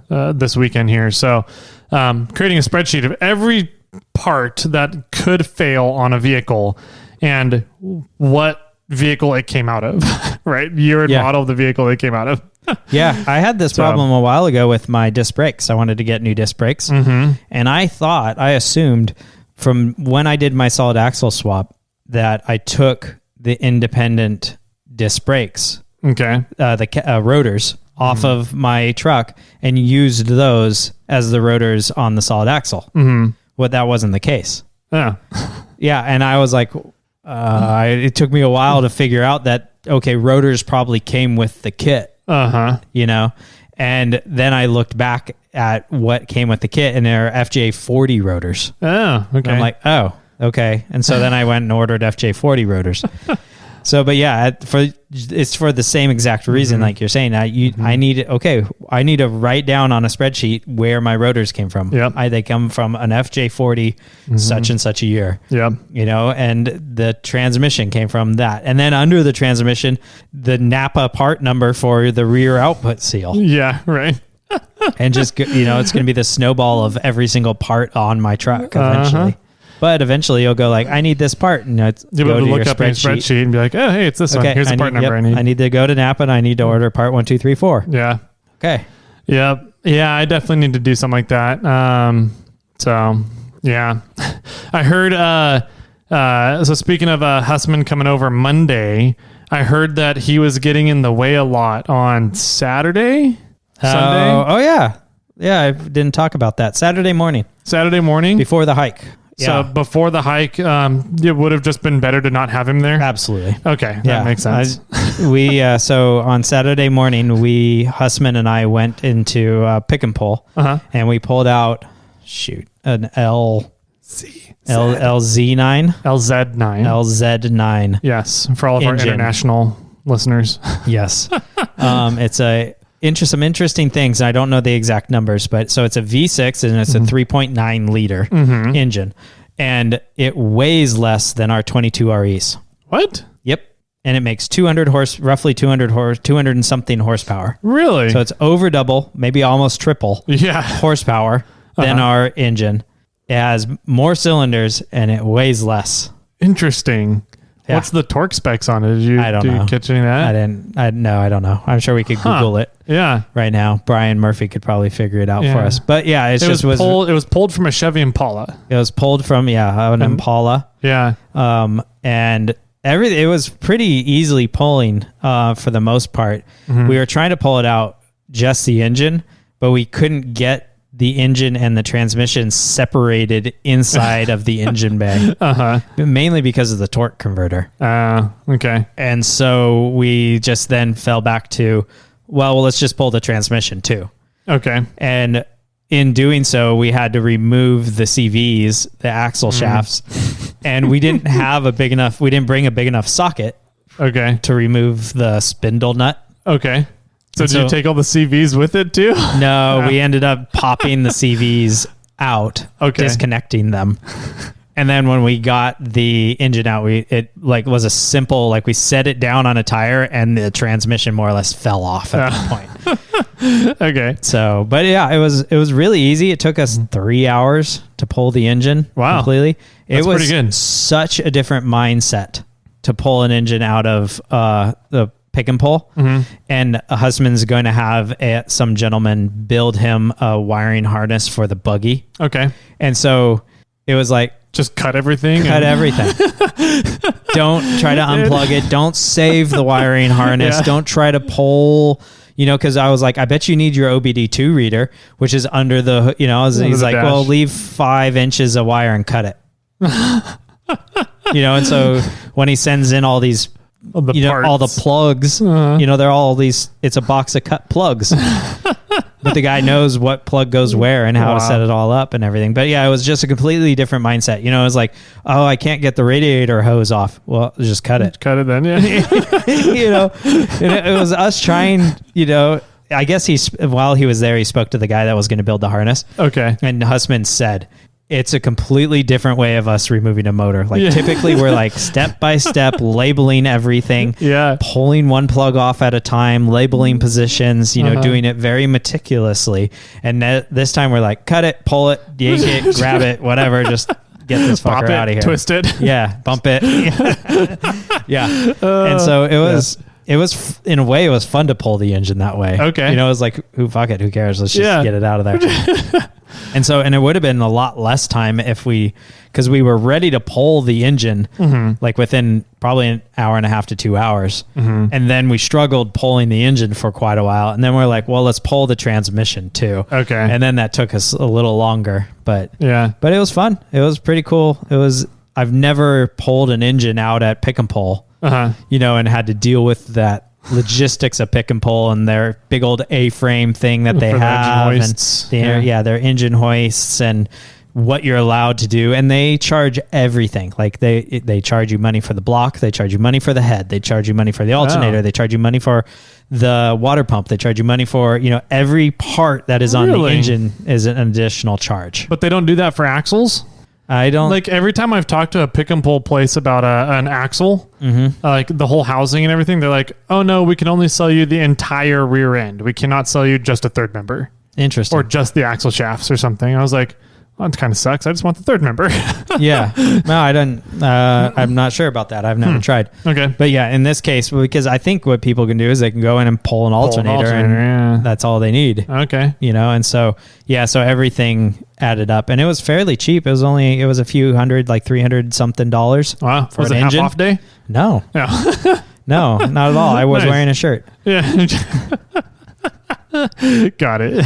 this weekend here. So creating a spreadsheet of every part that could fail on a vehicle and what vehicle it came out of, right? Year and model of the vehicle it came out of. Yeah, I had this problem a while ago with my disc brakes. I wanted to get new disc brakes. Mm-hmm. And I assumed from when I did my solid axle swap that I took the independent disc brakes, the rotors, off of my truck and used those as the rotors on the solid axle. Mm-hmm. Well, that wasn't the case. Yeah. Yeah, and I was like, it took me a while to figure out that, okay, rotors probably came with the kit. You know, and then I looked back at what came with the kit and they're FJ40 rotors. Oh, okay. And I'm like, oh, okay. And so then I went and ordered FJ40 rotors. So, but yeah, it's for the same exact reason, like you're saying. I need to write down on a spreadsheet where my rotors came from. Yep. They come from an FJ40 such and such a year. Yep. You know, and the transmission came from that. And then under the transmission, the Napa part number for the rear output seal. Yeah, right. And just, you know, it's going to be the snowball of every single part on my truck eventually. But eventually you'll go like, I need this part. And you'll be able to look up in your spreadsheet and be like, oh, hey, it's this one. Here's the part number I need. I need to go to Napa and I need to order part 1, 2, 3, 4. Yeah. Okay. Yep. Yeah, I definitely need to do something like that. So, yeah. I heard, so speaking of Hussman coming over Monday, I heard that he was getting in the way a lot on Sunday. Oh, yeah. Yeah, I didn't talk about that. Saturday morning. Before the hike. So before the hike, it would have just been better to not have him there? Absolutely. Okay, that makes sense. So on Saturday morning, Hussman and I went into pick and pull, and we pulled out, an LZ9. Yes, for all of our international listeners. Yes. It's some interesting things. I don't know the exact numbers, but so it's a V6 and it's a 3.9 liter engine, and it weighs less than our 22 REs. What? Yep. And it makes roughly 200 and something horsepower. Really? So it's over double, maybe almost triple horsepower than our engine. It has more cylinders and it weighs less. Interesting. Yeah. What's the torque specs on it? I don't know. You catch any of that? I don't know. I'm sure we could Google it. Yeah. Right now, Brian Murphy could probably figure it out for us. But yeah, it was pulled from a Chevy Impala. It was pulled from an Impala. Yeah. And it was pretty easily pulling for the most part. Mm-hmm. We were trying to pull it out just the engine, but we couldn't get the engine and the transmission separated inside of the engine bay. Mainly because of the torque converter. Okay. And so we just then fell back to, well, let's just pull the transmission too. Okay. And in doing so, we had to remove the CVs, the axle shafts, and we didn't bring a big enough socket to remove the spindle nut. Okay. So did you take all the CVs with it too? No, we ended up popping the CVs out, disconnecting them. And then when we got the engine out, it like was a simple, like we set it down on a tire and the transmission more or less fell off at that point. Okay. So, but yeah, it was really easy. It took us 3 hours to pull the engine completely. That's it was pretty good. Such a different mindset to pull an engine out of the pick and pull. And a husband's going to have some gentleman build him a wiring harness for the buggy. Okay. And so it was like, just cut everything. Everything. Don't try to unplug it. Don't save the wiring harness. Don't try to pull, because I was like, I bet you need your OBD2 reader, which is under the, he's like, well, leave 5 inches of wire and cut it. And so when he sends in all these, all the plugs, they're all these, it's a box of cut plugs. But the guy knows what plug goes where and how to set it all up and everything. But yeah, it was just a completely different mindset. It was like, oh, I can't get the radiator hose off. Well, just cut it. Cut it then, yeah. And it was us trying, I guess while he was there, he spoke to the guy that was going to build the harness. Okay. And Husman said, it's a completely different way of us removing a motor. Like typically we're like step by step labeling everything, pulling one plug off at a time, labeling positions, doing it very meticulously. And this time we're like, cut it, pull it, yank it, grab it, whatever. Just get this fucker out of here. Twist it. Yeah. Bump it. Yeah. And so it was in a way, it was fun to pull the engine that way. Okay. It was like, who cares? Let's just get it out of there. And it would have been a lot less time because we were ready to pull the engine like within probably an hour and a half to 2 hours. And then we struggled pulling the engine for quite a while. And then we're like, well, let's pull the transmission too. Okay. And then that took us a little longer, but it was fun. It was pretty cool. I've never pulled an engine out at pick and pull, and had to deal with that logistics of pick and pull and their big old A-frame thing that they have, and their engine hoists and what you're allowed to do. And they charge everything. Like they charge you money for the block, they charge you money for the head, they charge you money for the alternator, they charge you money for the water pump, they charge you money for every part that is on the engine is an additional charge. But they don't do that for axles? I don't like every time I've talked to a pick and pull place about an axle, like the whole housing and everything, they're like, oh no, we can only sell you the entire rear end. We cannot sell you just a third member. Interesting. Or just the axle shafts or something. I was like, well, it kind of sucks. I just want the third member. Yeah. No, I don't. I'm not sure about that. I've never tried. Okay. But yeah, in this case, because I think what people can do is they can go in and pull an alternator and that's all they need. Okay. And so, so everything added up and it was fairly cheap. It was a few hundred, like $300 something. Wow. For was an it engine. Half off day? No. No, not at all. I was wearing a shirt. Yeah. Got it.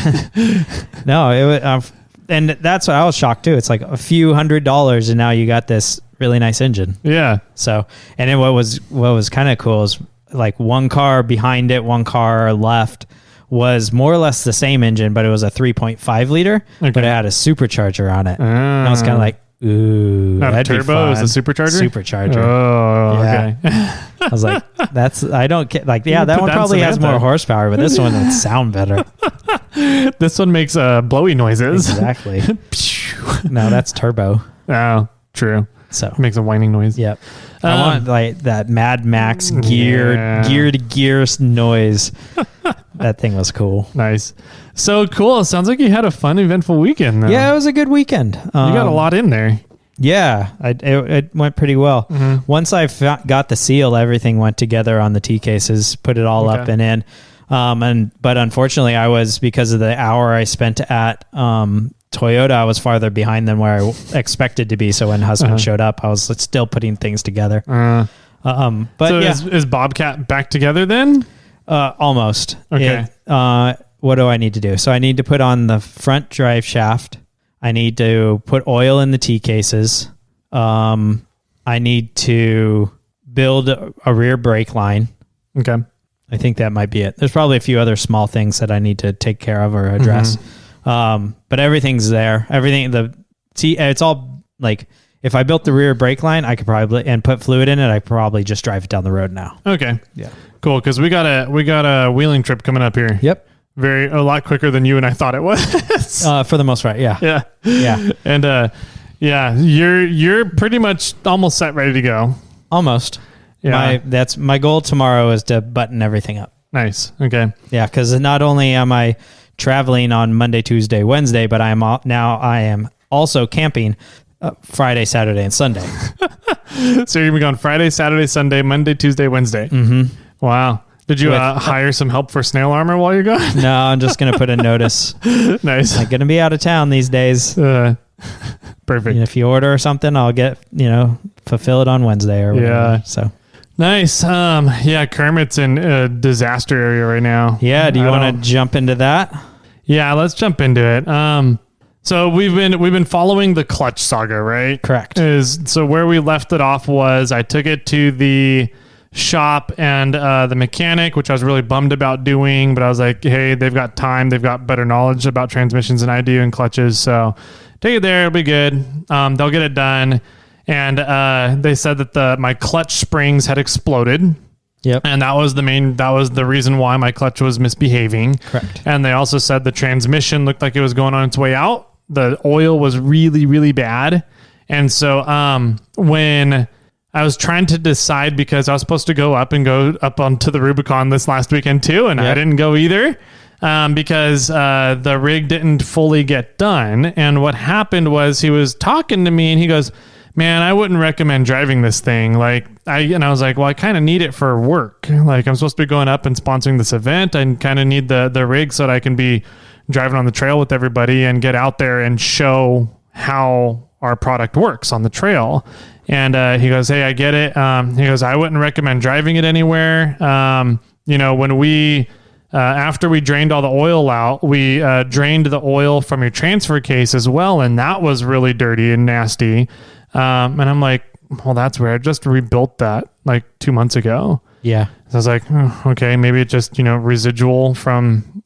No, it was, and that's what I was shocked too. It's like a few $100s and now you got this really nice engine. Yeah. So, and then what was kind of cool is like one car behind it, one car left was more or less the same engine, but it was a 3.5 liter, but it had a supercharger on it. And I was kind of like, ooh, not that'd a turbo, be fun. Is a supercharger? Supercharger. Oh, yeah. Okay. I was like, I don't get like, yeah, that one probably has more horsepower, but this one would sound better. This one makes blowy noises. Exactly. No, that's turbo. Oh, true. So it makes a whining noise. Yep. I want like that Mad Max gear to gear noise. That thing was cool. Nice. So cool. It sounds like you had a fun, eventful weekend, though. Yeah, it was a good weekend. You got a lot in there. Yeah, it went pretty well. Once I got the seal, everything went together on the T cases, put it all up and in. But unfortunately, because of the hour I spent at Toyota, I was farther behind than where I expected to be. So when husband showed up, I was still putting things together. But so is Bobcat back together then? Almost. Okay. What do I need to do? So I need to put on the front drive shaft. I need to put oil in the T cases. I need to build a rear brake line. Okay. I think that might be it. There's probably a few other small things that I need to take care of or address. But everything's there. It's all like, if I built the rear brake line, I could probably, and put fluid in it, I could probably just drive it down the road now. Okay. Yeah. Cool. Cause we got a wheeling trip coming up here. Yep. A lot quicker than you and I thought it was. For the most part. Yeah. Yeah. Yeah. And, Yeah, you're pretty much almost set, ready to go. Almost. Yeah. That's my goal tomorrow is to button everything up. Nice. Okay. Yeah, because not only am I traveling on Monday, Tuesday, Wednesday, but I am also camping Friday, Saturday, and Sunday. So you're going to be gone Friday, Saturday, Sunday, Monday, Tuesday, Wednesday. Mm-hmm. Wow. Did you hire some help for snail armor while you're gone? No, I'm just going to put a notice. Nice. I'm going to be out of town these days. Perfect. If you order something, I'll get, fulfill it on Wednesday or whatever. Yeah. So nice. Kermit's in a disaster area right now. Yeah. Do you want to jump into that? Yeah, let's jump into it. So we've been following the clutch saga, right? Correct. So where we left it off was I took it to the shop and the mechanic, which I was really bummed about doing, but I was like, hey, they've got time, they've got better knowledge about transmissions than I do and clutches, so take it there, it'll be good. They'll get it done. And they said that my clutch springs had exploded. Yep. And that was the reason why my clutch was misbehaving. Correct. And they also said the transmission looked like it was going on its way out. The oil was really, really bad. And so when I was trying to decide, because I was supposed to go up onto the Rubicon this last weekend too, and I didn't go either because the rig didn't fully get done. And what happened was he was talking to me and he goes, man, I wouldn't recommend driving this thing. And I was like, well, I kind of need it for work. Like, I'm supposed to be going up and sponsoring this event. I kind of need the rig so that I can be driving on the trail with everybody and get out there and show how our product works on the trail. And he goes, hey, I get it. He goes, I wouldn't recommend driving it anywhere. When we after we drained all the oil out, we drained the oil from your transfer case as well, and that was really dirty and nasty. And I'm like, well, that's weird. I just rebuilt that like 2 months ago. Yeah. So I was like, okay, maybe it just, residual from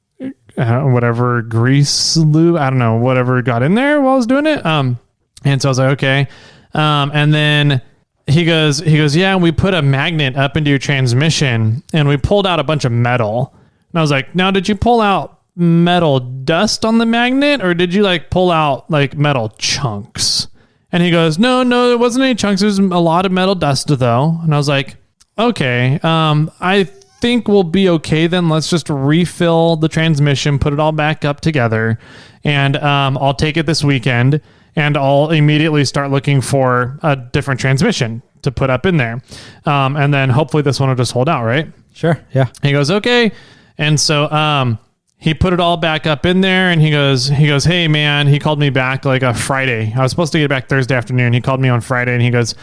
whatever grease lube, I don't know, whatever got in there while I was doing it. And so I was like, okay. And then he goes, yeah, we put a magnet up into your transmission and we pulled out a bunch of metal. And I was like, now, did you pull out metal dust on the magnet or did you pull out metal chunks? And he goes, no, there wasn't any chunks. There's a lot of metal dust though. And I was like, okay, I think we'll be okay then. Let's just refill the transmission, put it all back up together. And I'll take it this weekend and I'll immediately start looking for a different transmission to put up in there. And then hopefully this one will just hold out, right? Sure. Yeah. He goes, okay. And so he put it all back up in there and he goes, hey man, he called me back a Friday. I was supposed to get back Thursday afternoon. He called me on Friday and he goes,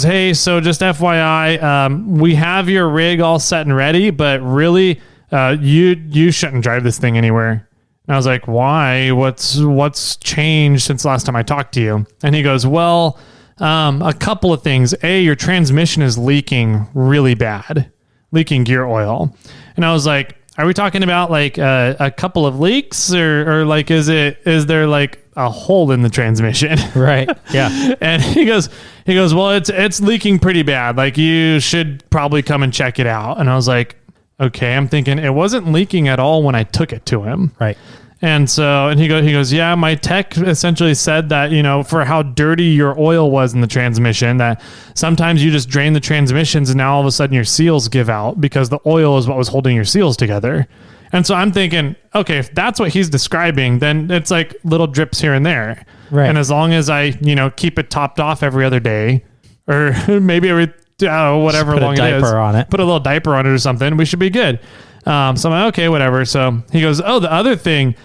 hey, so just FYI, we have your rig all set and ready, but really you shouldn't drive this thing anywhere. And I was like, why? What's changed since the last time I talked to you? And he goes, well, a couple of things. A, your transmission is leaking really bad, leaking gear oil. And I was like, are we talking about a couple of leaks or is there a hole in the transmission? Right. Yeah. And he goes, well, it's leaking pretty bad. You should probably come and check it out. And I was like, okay, I'm thinking it wasn't leaking at all when I took it to him. Right. And he goes, yeah, my tech essentially said that, for how dirty your oil was in the transmission, that sometimes you just drain the transmissions and now all of a sudden your seals give out because the oil is what was holding your seals together. And so I'm thinking, okay, if that's what he's describing, then it's little drips here and there. Right. And as long as I, keep it topped off every other day or maybe every, whatever long it is, put a little diaper on it or something, we should be good. So I'm like, okay, whatever. So he goes, oh, the other thing,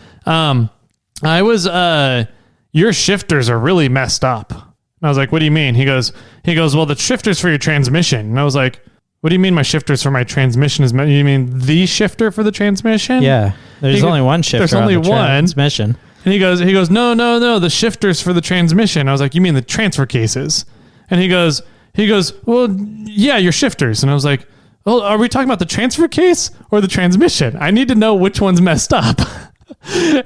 your shifters are really messed up. And I was like, what do you mean? He goes, well, the shifters for your transmission. And I was like, what do you mean my shifters for my transmission you mean the shifter for the transmission? Yeah. There's only one shifter. There's only one transmission. And he goes, no, the shifters for the transmission. I was like, you mean the transfer cases? And he goes, well, yeah, your shifters. And I was like, well, are we talking about the transfer case or the transmission? I need to know which one's messed up.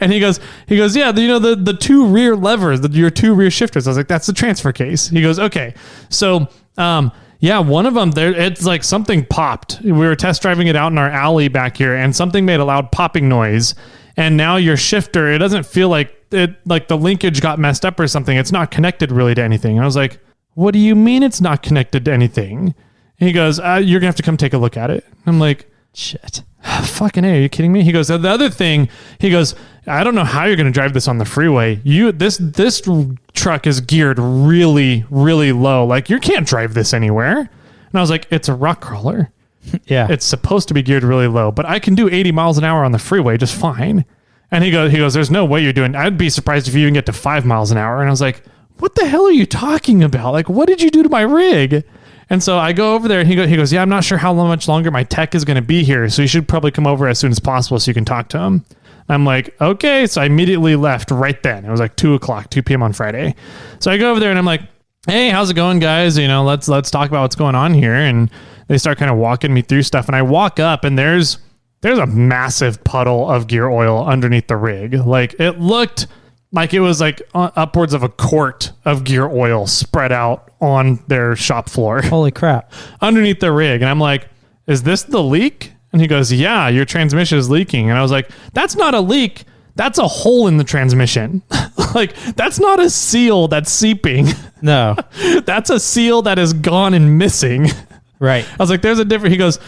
And he goes, yeah, the two rear levers, your two rear shifters. I was like, that's the transfer case. He goes, okay. So, yeah, one of them there, it's something popped. We were test driving it out in our alley back here and something made a loud popping noise. And now your shifter, it doesn't feel like like the linkage got messed up or something. It's not connected really to anything. And I was like, what do you mean it's not connected to anything? And he goes, you're gonna have to come take a look at it. I'm like, shit. Fucking A, are you kidding me? He goes, the other thing, he goes, I don't know how you're going to drive this on the freeway. This truck is geared really, really low. Like, you can't drive this anywhere. And I was like, it's a rock crawler. Yeah. It's supposed to be geared really low, but I can do 80 miles an hour on the freeway just fine. And he goes, there's no way you're doing, I'd be surprised if you even get to 5 miles an hour. And I was like, what the hell are you talking about? Like, what did you do to my rig? And so I go over there and he goes, yeah, I'm not sure how much longer my tech is going to be here. So you should probably come over as soon as possible so you can talk to him. I'm like, okay. So I immediately left right then. It was like 2 p.m. on Friday. So I go over there and I'm like, hey, how's it going, guys? Let's talk about what's going on here. And they start kind of walking me through stuff. And I walk up and there's a massive puddle of gear oil underneath the rig. Like, it looked like it was like upwards of a quart of gear oil spread out on their shop floor. Holy crap. Underneath the rig. And I'm like, is this the leak? And he goes, yeah, your transmission is leaking. And I was like, that's not a leak. That's a hole in the transmission. Like, that's not a seal that's seeping. No. That's a seal that is gone and missing. Right. I was like, there's a different, he goes,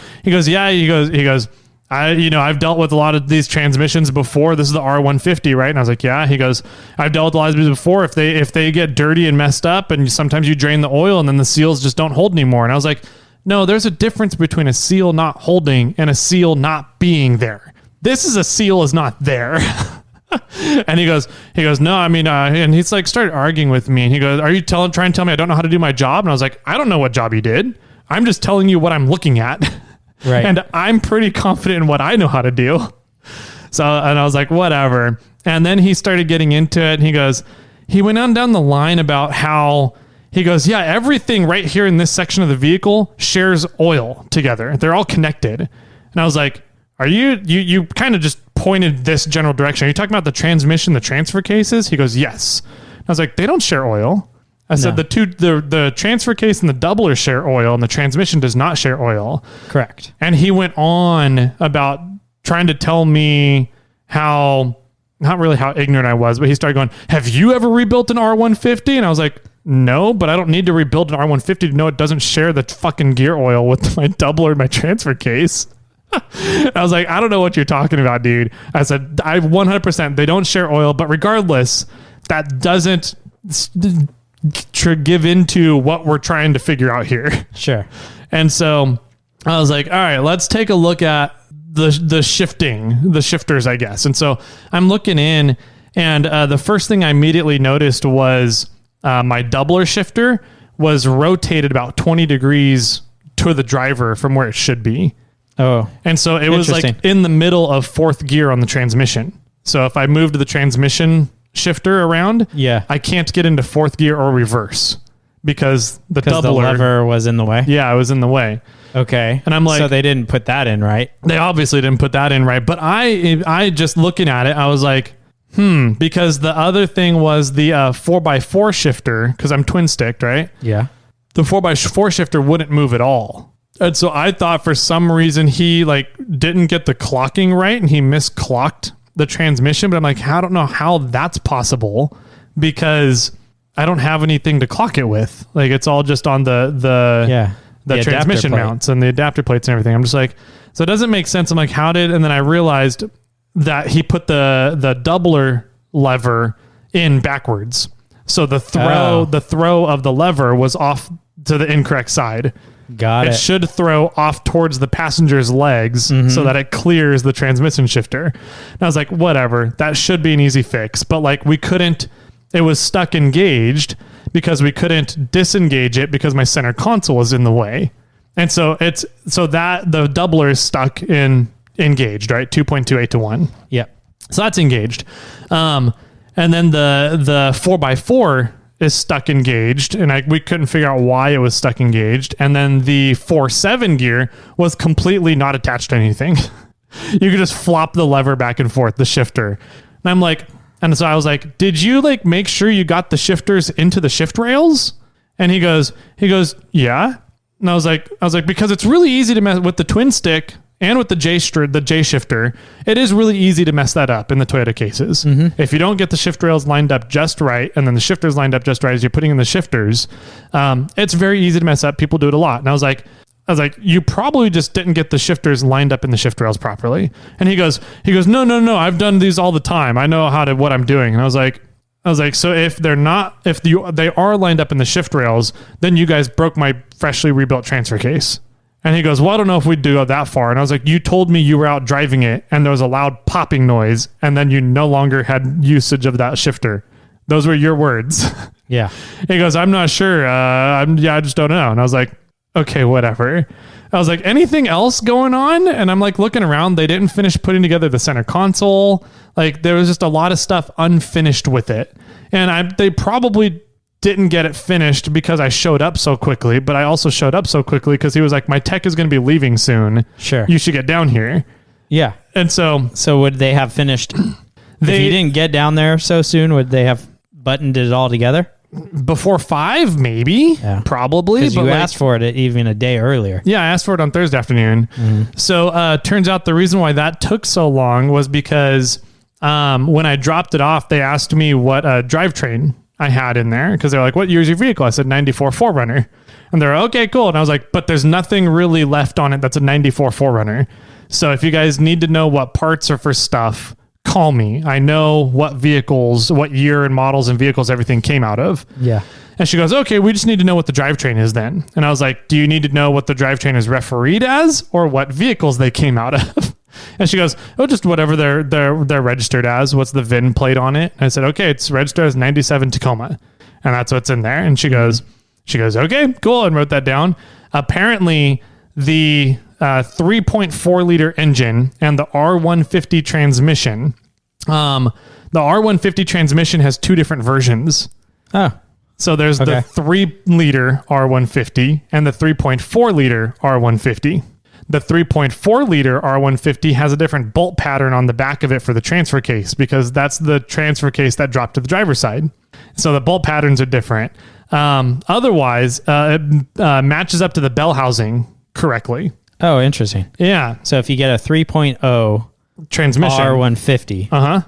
yeah, he goes, I've dealt with a lot of these transmissions before. This is the R150, right? And I was like, yeah. He goes, I've dealt with a lot of these before. If they get dirty and messed up, and sometimes you drain the oil and then the seals just don't hold anymore. And I was like, no, there's a difference between a seal not holding and a seal not being there. This is a seal is not there. And he goes, no, I mean, and he's like, started arguing with me. And he goes, are you trying to tell me I don't know how to do my job? And I was like, I don't know what job you did. I'm just telling you what I'm looking at. Right. And I'm pretty confident in what I know how to do. So, and I was like, whatever. And then he started getting into it. And he went on down the line about how he goes, yeah, everything right here in this section of the vehicle shares oil together. They're all connected. And I was like, are you kind of just pointed this general direction. Are you talking about the transmission, the transfer cases? He goes, yes. I was like, they don't share oil. I said the transfer case and the doubler share oil and the transmission does not share oil. Correct. And he went on about trying to tell me how, not really how ignorant I was, but he started going, have you ever rebuilt an R150? And I was like, no, but I don't need to rebuild an R150 to know it doesn't share the fucking gear oil with my doubler and my transfer case. I was like, I don't know what you're talking about, dude. I said, 100%, they don't share oil, but regardless, that doesn't give into what we're trying to figure out here. Sure. And so I was like, all right, let's take a look at the shifters, I guess. And so I'm looking in, and the first thing I immediately noticed was my doubler shifter was rotated about 20 degrees to the driver from where it should be. Oh. And so it was like in the middle of fourth gear on the transmission. So if I moved the transmission shifter around, I can't get into fourth gear or reverse because the lever was in the way. Yeah, it was in the way. Okay. And I'm like, so they didn't put that in right. They obviously didn't put that in right. But I just looking at it, I was like, because the other thing was the 4x4 shifter, because I'm twin sticked, right? Yeah. The 4x4 shifter wouldn't move at all. And so I thought for some reason he didn't get the clocking right and he misclocked the transmission, but I'm like, I don't know how that's possible because I don't have anything to clock it with. Like, it's all just on the transmission mounts and the adapter plates and everything. I'm just like, so it doesn't make sense. I'm like, and then I realized that he put the doubler lever in backwards. So the throw of the lever was off to the incorrect side. Got it. It should throw off towards the passenger's legs so that it clears the transmission shifter. And I was like, whatever, that should be an easy fix. But it was stuck engaged because we couldn't disengage it because my center console was in the way. And so the doubler is stuck in engaged, right? 2.28 to 1. Yep. So that's engaged. And then the 4x4 is stuck engaged, and we couldn't figure out why it was stuck engaged. And then the 4.7 gear was completely not attached to anything. You could just flop the lever back and forth, the shifter. And I'm like, and so I was like, did you make sure you got the shifters into the shift rails? And he goes, yeah. And I was like, because it's really easy to mess with the twin stick and with the J shifter, it is really easy to mess that up in the Toyota cases. If you don't get the shift rails lined up just right, and then the shifters lined up just right as you're putting in the shifters, it's very easy to mess up. People do it a lot. And I was like, you probably just didn't get the shifters lined up in the shift rails properly. And he goes, no, I've done these all the time. I know what I'm doing. And I was like, so if they are lined up in the shift rails, then you guys broke my freshly rebuilt transfer case. And he goes, well, I don't know if we'd go that far. And I was like, you told me you were out driving it and there was a loud popping noise and then you no longer had usage of that shifter. Those were your words. Yeah. He goes, I'm not sure. I just don't know. And I was like, okay, whatever. I was like, anything else going on? And I'm like looking around. They didn't finish putting together the center console. Like there was just a lot of stuff unfinished with it. And they probably didn't get it finished because I showed up so quickly, but I also showed up so quickly because he was like, my tech is going to be leaving soon. Sure. You should get down here. Yeah. And so would they have finished? If you didn't get down there so soon, would they have buttoned it all together? Before 5, maybe. Yeah. Probably. Because you asked for it even a day earlier. Yeah, I asked for it on Thursday afternoon. So turns out the reason why that took so long was because when I dropped it off, they asked me what drivetrain I had in there because they're like, what year's your vehicle? I said 94 4Runner. And they're okay, cool. And I was like, but there's nothing really left on it that's a 94 4Runner. So if you guys need to know what parts are for stuff, call me. I know what vehicles, what year and models and vehicles everything came out of. Yeah. And she goes, okay, we just need to know what the drivetrain is then. And I was like, do you need to know what the drivetrain is refereed as or what vehicles they came out of? And she goes, oh, just whatever they're registered as. What's the VIN plate on it? And I said, okay, it's registered as 97 Tacoma. And that's what's in there. And she goes, okay, cool. And wrote that down. Apparently the 3.4 liter engine and the R150 transmission, the R150 transmission has 2 different versions. Oh. So there's the 3 liter R150 and the 3.4 liter R150. The 3.4 liter R150 has a different bolt pattern on the back of it for the transfer case because that's the transfer case that dropped to the driver's side. So the bolt patterns are different. Otherwise, it matches up to the bell housing correctly. Oh, interesting. Yeah. So if you get a 3.0 transmission R150,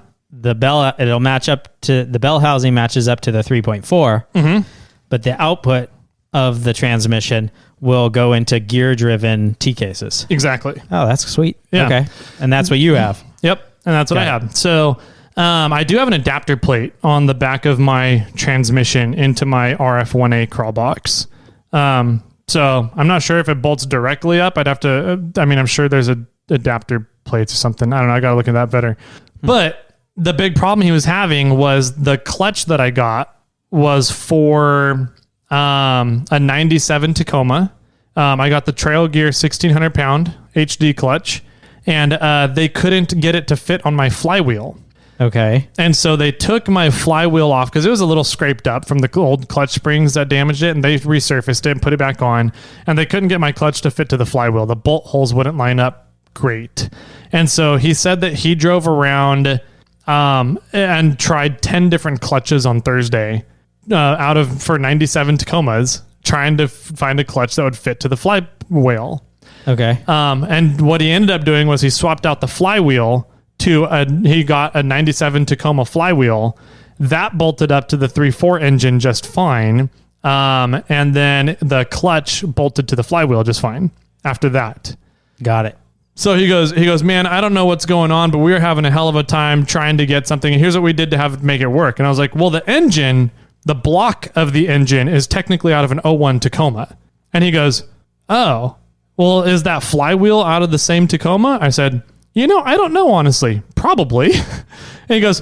it'll match up to the bell housing matches up to the 3.4, but the output of the transmission will go into gear-driven T-cases. Exactly. Oh, that's sweet. Yeah. Okay. And that's what you have. Yep. And that's what I have. So I do have an adapter plate on the back of my transmission into my RF1A crawl box. So I'm not sure if it bolts directly up. I'd have to, I'm sure there's adapter plates or something. I don't know. I got to look at that better. But the big problem he was having was the clutch that I got was for a 97 Tacoma. I got the Trail Gear 1600 pound HD clutch, and they couldn't get it to fit on my flywheel. Okay. And so they took my flywheel off because it was a little scraped up from the old clutch springs that damaged it, and they resurfaced it and put it back on, and they couldn't get my clutch to fit to the flywheel. The bolt holes wouldn't line up great. And so he said that he drove around and tried 10 different clutches on Thursday for 97 Tacomas, trying to find a clutch that would fit to the flywheel. Okay. And what he ended up doing was he swapped out the flywheel he got a 97 Tacoma flywheel that bolted up to the 3.4 engine just fine. And then the clutch bolted to the flywheel just fine after that. Got it. So he goes, man, I don't know what's going on, but we were having a hell of a time trying to get something. And here's what we did to make it work. And I was like, well, the block of the engine is technically out of an 01 Tacoma. And he goes, oh, well, is that flywheel out of the same Tacoma? I said, I don't know, honestly. Probably. And he goes,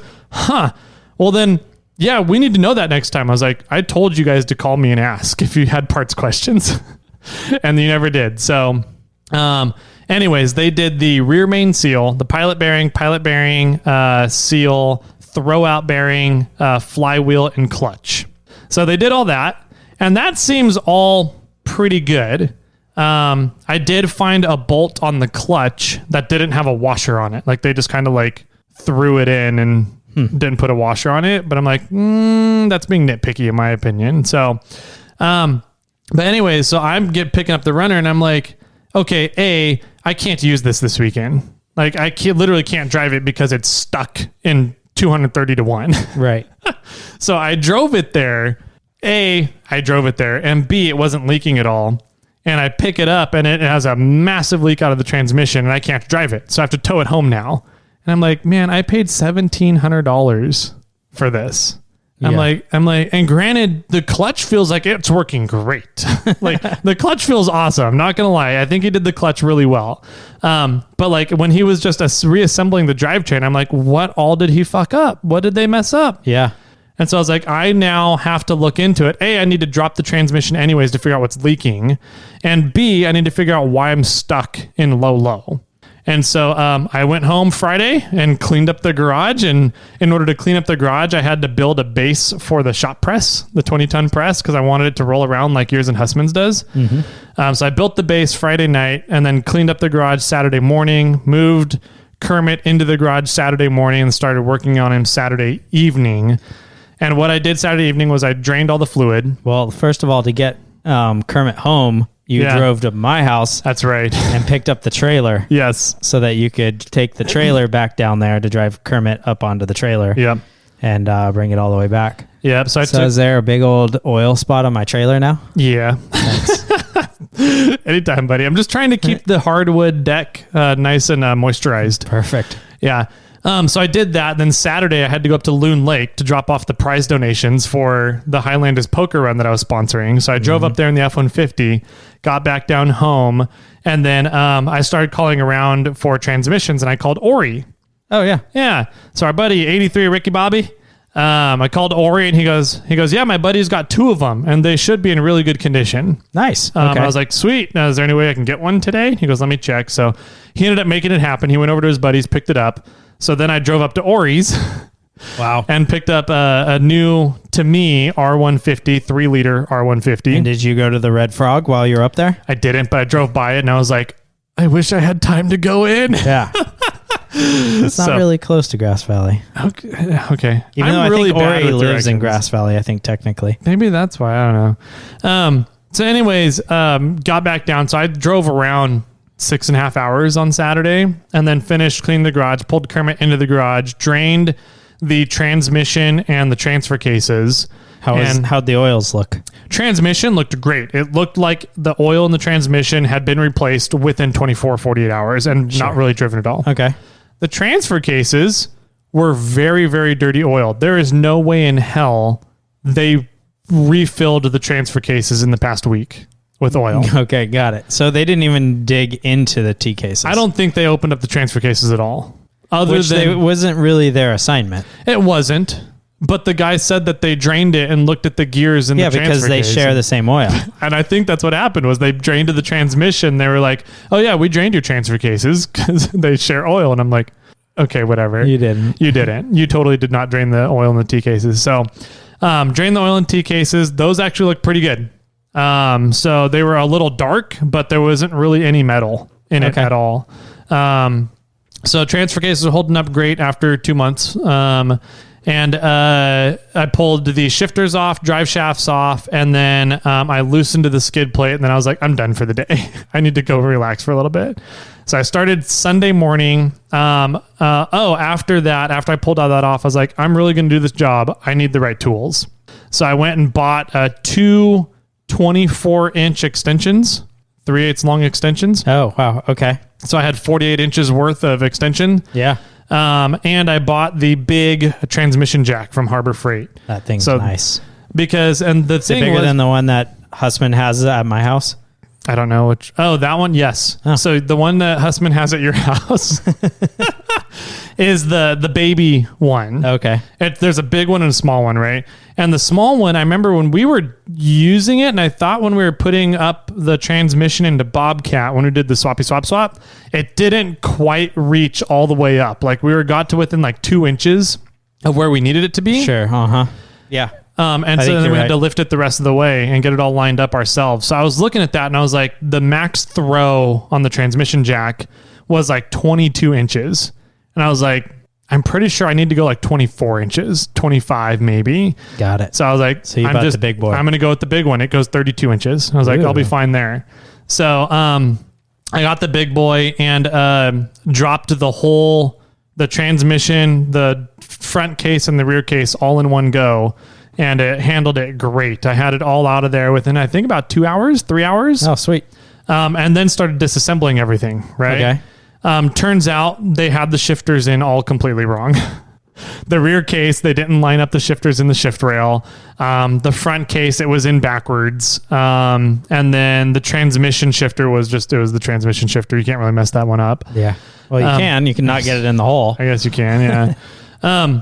well then, yeah, we need to know that next time. I was like, I told you guys to call me and ask if you had parts questions. And you never did. So, anyways, they did the rear main seal, the pilot bearing, seal, throwout bearing, flywheel, and clutch. So they did all that. And that seems all pretty good. I did find a bolt on the clutch that didn't have a washer on it. Like they just kind of threw it in and didn't put a washer on it. But I'm like, that's being nitpicky in my opinion. So, but anyways, so I'm picking up the runner and I'm like, okay, I can't use this weekend. Like I literally can't drive it because it's stuck in 230 to 1. Right. So I drove it there. I drove it there, and B, it wasn't leaking at all. And I pick it up and it has a massive leak out of the transmission and I can't drive it. So I have to tow it home now. And I'm like, man, I paid $1,700 for this. Yeah. I'm like, and granted, the clutch feels like it's working great. Like the clutch feels awesome. Not going to lie. I think he did the clutch really well. But like when he was just reassembling the drivetrain, I'm like, what all did he fuck up? What did they mess up? Yeah. And so I was like, I now have to look into it. A, I need to drop the transmission anyways to figure out what's leaking. And B, I need to figure out why I'm stuck in low. And so I went home Friday and cleaned up the garage. And in order to clean up the garage, I had to build a base for the shop press, the 20-ton press, because I wanted it to roll around like Yours and Husman's does. Mm-hmm. So I built the base Friday night and then cleaned up the garage Saturday morning, moved Kermit into the garage Saturday morning and started working on him Saturday evening. And what I did Saturday evening was I drained all the fluid. Well, first of all, to get Kermit home, you drove to my house. That's right. And picked up the trailer. Yes. So that you could take the trailer back down there to drive Kermit up onto the trailer. Yep. And bring it all the way back. Yep. So is there a big old oil spot on my trailer now? Yeah. Anytime, buddy. I'm just trying to keep the hardwood deck nice and moisturized. Perfect. Yeah. So I did that. Then Saturday I had to go up to Loon Lake to drop off the prize donations for the Highlanders poker run that I was sponsoring. So I drove up there in the F-150, got back down home, and then I started calling around for transmissions, and I called Ori. Oh yeah. Yeah. So our buddy 83 Ricky Bobby, I called Ori and he goes, yeah, my buddy's got 2 of them and they should be in really good condition. Nice. Okay. I was like, sweet. Now, is there any way I can get one today? He goes, let me check. So he ended up making it happen. He went over to his buddies, picked it up. So then I drove up to Ori's. Wow. And picked up a new, to me, R150, 3-liter R150. And did you go to the Red Frog while you were up there? I didn't, but I drove by it and I was like, I wish I had time to go in. Yeah. It's not really close to Grass Valley. Okay. Even though I think Ori lives in Grass Valley, I think technically. Maybe that's why. I don't know. So anyways, got back down. So I drove around 6.5 hours on Saturday and then finished cleaning the garage, pulled Kermit into the garage, drained the transmission and the transfer cases. How'd the oils look? Transmission looked great. It looked like the oil in the transmission had been replaced within 24, 48 hours and not really driven at all. Okay. The transfer cases were very, very dirty oil. There is no way in hell they refilled the transfer cases in the past week with oil. Okay, got it. So they didn't even dig into the T cases. I don't think they opened up the transfer cases at all. It wasn't really their assignment. It wasn't. But the guy said that they drained it and looked at the gears in the transfer case. Yeah, because they share the same oil. And I think that's what happened was they drained the transmission. They were like, oh yeah, we drained your transfer cases because they share oil. And I'm like, okay, whatever. You didn't. You didn't. You totally did not drain the oil in the T cases. So drain the oil in T cases. Those actually look pretty good. So they were a little dark, but there wasn't really any metal in it at all. So transfer cases are holding up great after 2 months. And I pulled the shifters off, drive shafts off, and then I loosened the skid plate, and then I was like, I'm done for the day. I need to go relax for a little bit. So I started Sunday morning. After that, after I pulled all that off, I was like, I'm really going to do this job. I need the right tools. So I went and bought 2 24-inch extensions, 3/8 long extensions. Oh, wow. Okay. So I had 48 inches worth of extension. Yeah. And I bought the big transmission jack from Harbor Freight. That thing's nice. Because, and the thing bigger than the one that Husman has at my house? I don't know which. Oh, that one? Yes. Oh. So the one that Husman has at your house is the baby one. Okay. There's a big one and a small one, right? And the small one, I remember when we were using it, and I thought when we were putting up the transmission into Bobcat, when we did the swappy swap, it didn't quite reach all the way up. Like we got to within like 2 inches of where we needed it to be. Sure. Uh-huh. Yeah. And so then we had to lift it the rest of the way and get it all lined up ourselves. So I was looking at that and I was like, the max throw on the transmission jack was like 22 inches. And I was like, I'm pretty sure I need to go like 24 inches, 25 maybe. Got it. So I was like, so you bought the big boy. I'm going to go with the big one. It goes 32 inches. I was like, I'll be fine there. So I got the big boy and dropped the transmission, the front case and the rear case all in one go. And it handled it great. I had it all out of there within, I think, about 3 hours. Oh, sweet. And then started disassembling everything, right? Okay. Turns out they had the shifters in all completely wrong. The rear case, they didn't line up the shifters in the shift rail. The front case, it was in backwards. And then the transmission shifter was the transmission shifter. You can't really mess that one up. Yeah. Well, you can not get it in the hole. I guess you can, yeah.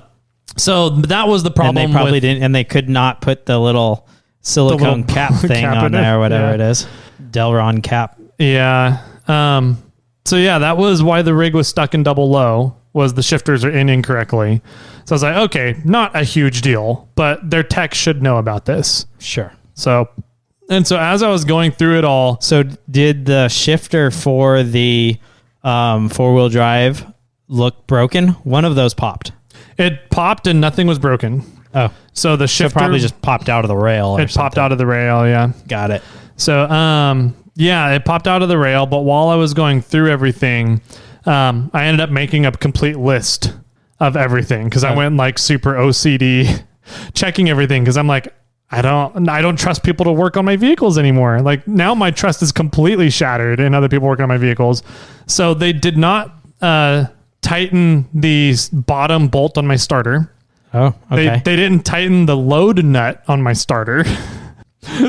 So that was the problem. And they probably didn't, and they could not put the little silicone cap thing cap on there, whatever it is. Delron cap. Yeah. So yeah, that was why the rig was stuck in double low, was the shifters are in incorrectly. So I was like, okay, not a huge deal, but their tech should know about this. Sure. So as I was going through it all. So did the shifter for the 4-wheel drive look broken? One of those popped. It popped and nothing was broken. Oh. So the shifter probably just popped out of the rail. It popped out of the rail, yeah. Got it. So, yeah, it popped out of the rail, but while I was going through everything, I ended up making a complete list of everything because I went like super OCD checking everything because I'm like, I don't trust people to work on my vehicles anymore. Like now my trust is completely shattered in other people working on my vehicles. So they did not tighten the bottom bolt on my starter. Oh, okay. They didn't tighten the load nut on my starter.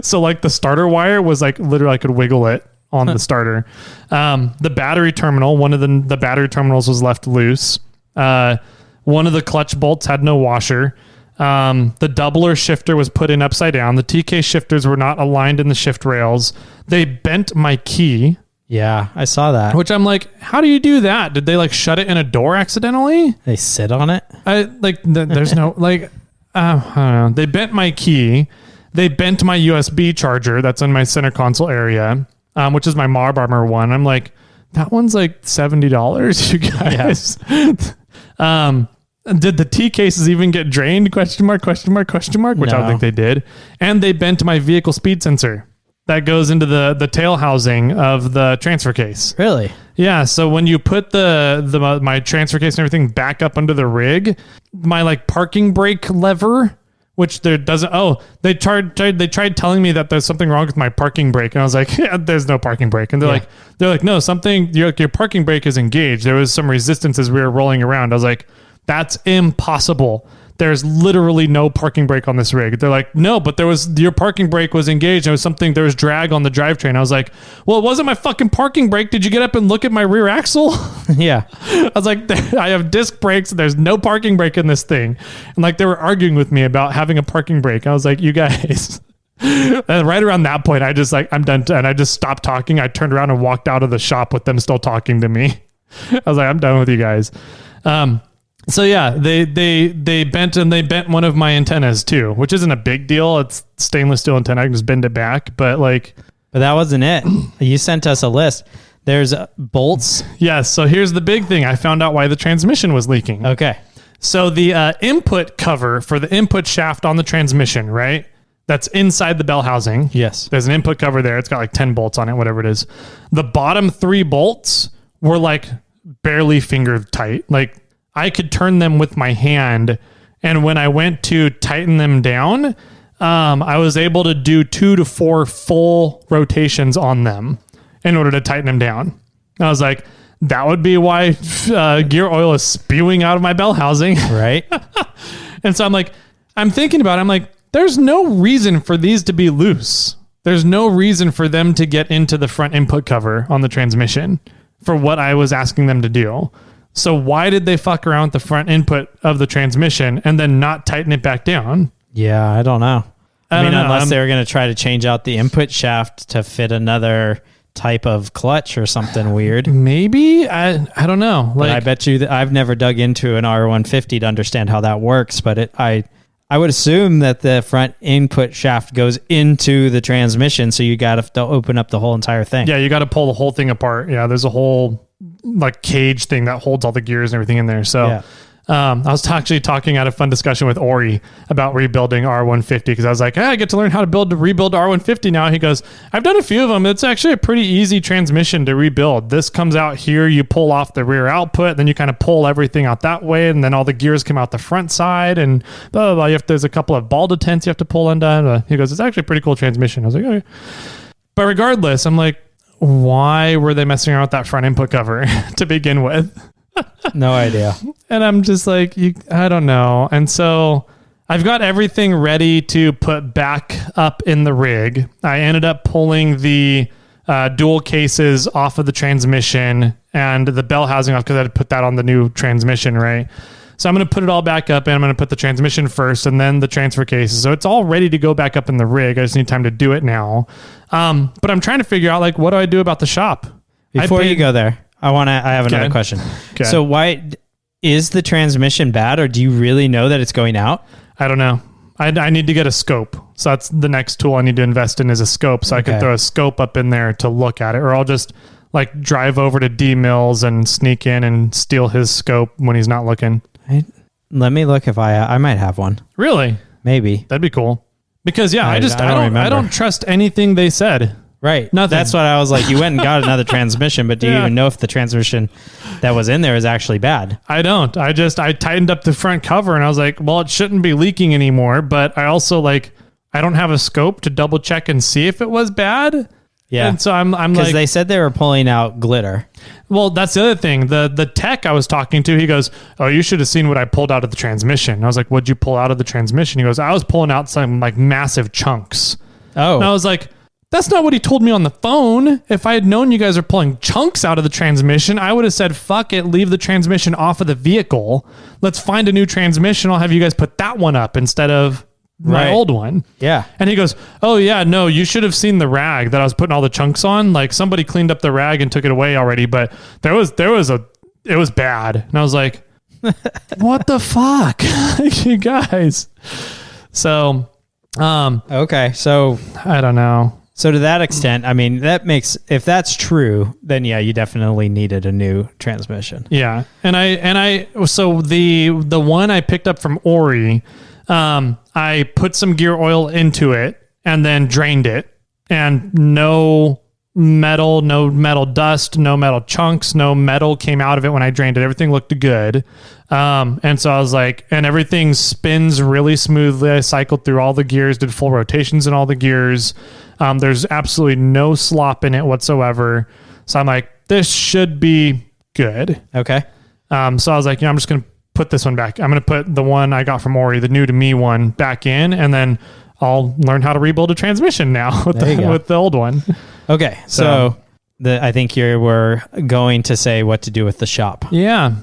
So like the starter wire was like literally I could wiggle it on the starter. The battery terminal, one of the battery terminals was left loose. One of the clutch bolts had no washer. The doubler shifter was put in upside down. The TK shifters were not aligned in the shift rails. They bent my key. Yeah, I saw that. Which I'm like, how do you do that? Did they like shut it in a door accidentally? They sit on it? There's no like, I don't know. They bent my key. They bent my USB charger that's in my center console area, which is my Mob Armor one. I'm like, that one's like $70, you guys. Yeah. Did the T cases even get drained? Question mark. Which no. I don't think they did. And they bent my vehicle speed sensor that goes into the tail housing of the transfer case. Really? Yeah. So when you put my transfer case and everything back up under the rig, my like parking brake lever, which there doesn't. Oh, they tried telling me that there's something wrong with my parking brake, and I was like, yeah, there's no parking brake. And they're like, no, your parking brake is engaged. There was some resistance as we were rolling around. I was like, that's impossible. There's literally no parking brake on this rig. They're like, no, but your parking brake was engaged. There was drag on the drivetrain. I was like, well, it wasn't my fucking parking brake. Did you get up and look at my rear axle? Yeah. I was like, I have disc brakes. There's no parking brake in this thing. And like, they were arguing with me about having a parking brake. I was like, you guys. And right around that point, I just like, I'm done. And I just stopped talking. I turned around and walked out of the shop with them still talking to me. I was like, I'm done with you guys. So yeah, they bent one of my antennas too, which isn't a big deal. It's stainless steel antenna. I can just bend it back, but that wasn't it. You sent us a list. There's bolts. Yes. So here's the big thing. I found out why the transmission was leaking. Okay. So the input cover for the input shaft on the transmission, right? That's inside the bell housing. Yes. There's an input cover there. It's got like 10 bolts on it, whatever it is. The bottom 3 bolts were like barely finger tight. Like I could turn them with my hand. And when I went to tighten them down, I was able to do 2 to 4 full rotations on them in order to tighten them down. I was like, that would be why gear oil is spewing out of my bell housing. Right. And so I'm thinking about it. I'm like, there's no reason for these to be loose. There's no reason for them to get into the front input cover on the transmission for what I was asking them to do. So why did they fuck around with the front input of the transmission and then not tighten it back down? Yeah, I don't know. I mean, unless they were going to try to change out the input shaft to fit another type of clutch or something weird. Maybe. I don't know. But I bet you that I've never dug into an R150 to understand how that works, but I would assume that the front input shaft goes into the transmission, so you got to open up the whole entire thing. Yeah, you got to pull the whole thing apart. Yeah, there's a whole like cage thing that holds all the gears and everything in there. So I was actually had a fun discussion with Ori about rebuilding R150 because I was like, hey, I get to learn how to rebuild R150 now. He goes, I've done a few of them. It's actually a pretty easy transmission to rebuild. This comes out here, you pull off the rear output, then you kind of pull everything out that way, and then all the gears come out the front side, and blah, blah, blah. There's a couple of ball detents you have to pull undone. He goes, it's actually a pretty cool transmission. I was like, okay. But regardless, I'm like, why were they messing around with that front input cover to begin with? No idea. And I'm just like, I don't know. And so I've got everything ready to put back up in the rig. I ended up pulling the dual cases off of the transmission and the bell housing off because I had to put that on the new transmission, right? So I'm going to put it all back up, and I'm going to put the transmission first and then the transfer cases. So it's all ready to go back up in the rig. I just need time to do it now. But I'm trying to figure out, like, what do I do about the shop? Before you go there, I have another question. Okay. So why is the transmission bad, or do you really know that it's going out? I don't know. I need to get a scope. So that's the next tool I need to invest in is a scope. So I can throw a scope up in there to look at it, or I'll just like drive over to D Mills and sneak in and steal his scope when he's not looking. Let me look if I might have one. Really? Maybe. That'd be cool. Because I don't trust anything they said. Right. Nothing. That's what I was like. You went and got another transmission, but do you even know if the transmission that was in there is actually bad? I don't. I tightened up the front cover and I was like, well, it shouldn't be leaking anymore. But I also I don't have a scope to double check and see if it was bad. Yeah. And so I'm like, because they said they were pulling out glitter. Well, that's the other thing. The tech I was talking to, he goes, oh, you should have seen what I pulled out of the transmission. I was like, what'd you pull out of the transmission? He goes, I was pulling out some like massive chunks. Oh. And I was like, that's not what he told me on the phone. If I had known you guys are pulling chunks out of the transmission, I would have said, fuck it, leave the transmission off of the vehicle. Let's find a new transmission. I'll have you guys put that one up instead of my old one. Yeah. And he goes, oh yeah, no, you should have seen the rag that I was putting all the chunks on. Like somebody cleaned up the rag and took it away already, but it was bad. And I was like, what the fuck? You guys. So, okay. So I don't know. So to that extent, I mean, if that's true, then yeah, you definitely needed a new transmission. Yeah. So the one I picked up from Ori, I put some gear oil into it and then drained it, and no metal dust, no metal chunks, no metal came out of it when I drained it. Everything looked good. And so I was like, and everything spins really smoothly. I cycled through all the gears, did full rotations in all the gears. There's absolutely no slop in it whatsoever. So I'm like, this should be good. Okay. So I was like, I'm just going to put this one back. I'm going to put the one I got from Ori, the new to me one, back in, and then I'll learn how to rebuild a transmission now with the old one. Okay. So I think you were going to say what to do with the shop. Yeah.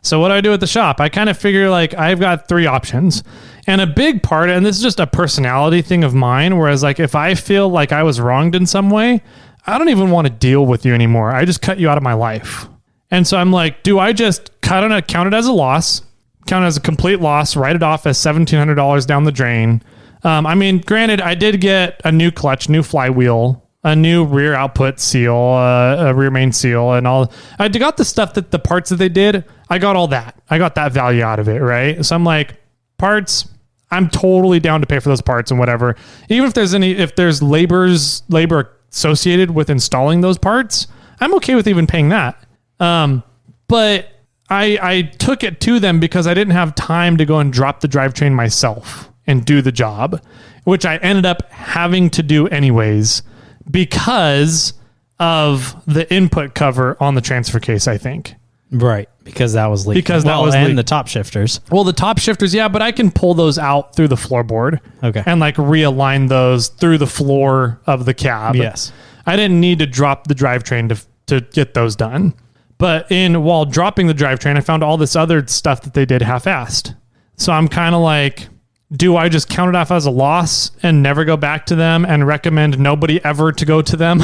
So what do I do with the shop? I kind of figure like I've got three options, and a big part, and this is just a personality thing of mine, whereas like if I feel like I was wronged in some way, I don't even want to deal with you anymore. I just cut you out of my life. And so I'm like, do I just count it as a loss, count it as a complete loss, write it off as $1,700 down the drain? I mean, granted, I did get a new clutch, new flywheel, a new rear output seal, a rear main seal, and all. I got the stuff that the parts that they did. I got all that. I got that value out of it, right? So I'm like, parts, I'm totally down to pay for those parts and whatever. Even if there's labor associated with installing those parts, I'm okay with even paying that. But I took it to them because I didn't have time to go and drop the drivetrain myself and do the job, which I ended up having to do anyways because of the input cover on the transfer case, I think. Right. Because that was leaking. The top shifters. Well, the top shifters, yeah, but I can pull those out through the floorboard. Okay. And like realign those through the floor of the cab. Yes. I didn't need to drop the drivetrain to get those done. But while dropping the drivetrain, I found all this other stuff that they did half-assed. So I'm kind of like, do I just count it off as a loss and never go back to them and recommend nobody ever to go to them?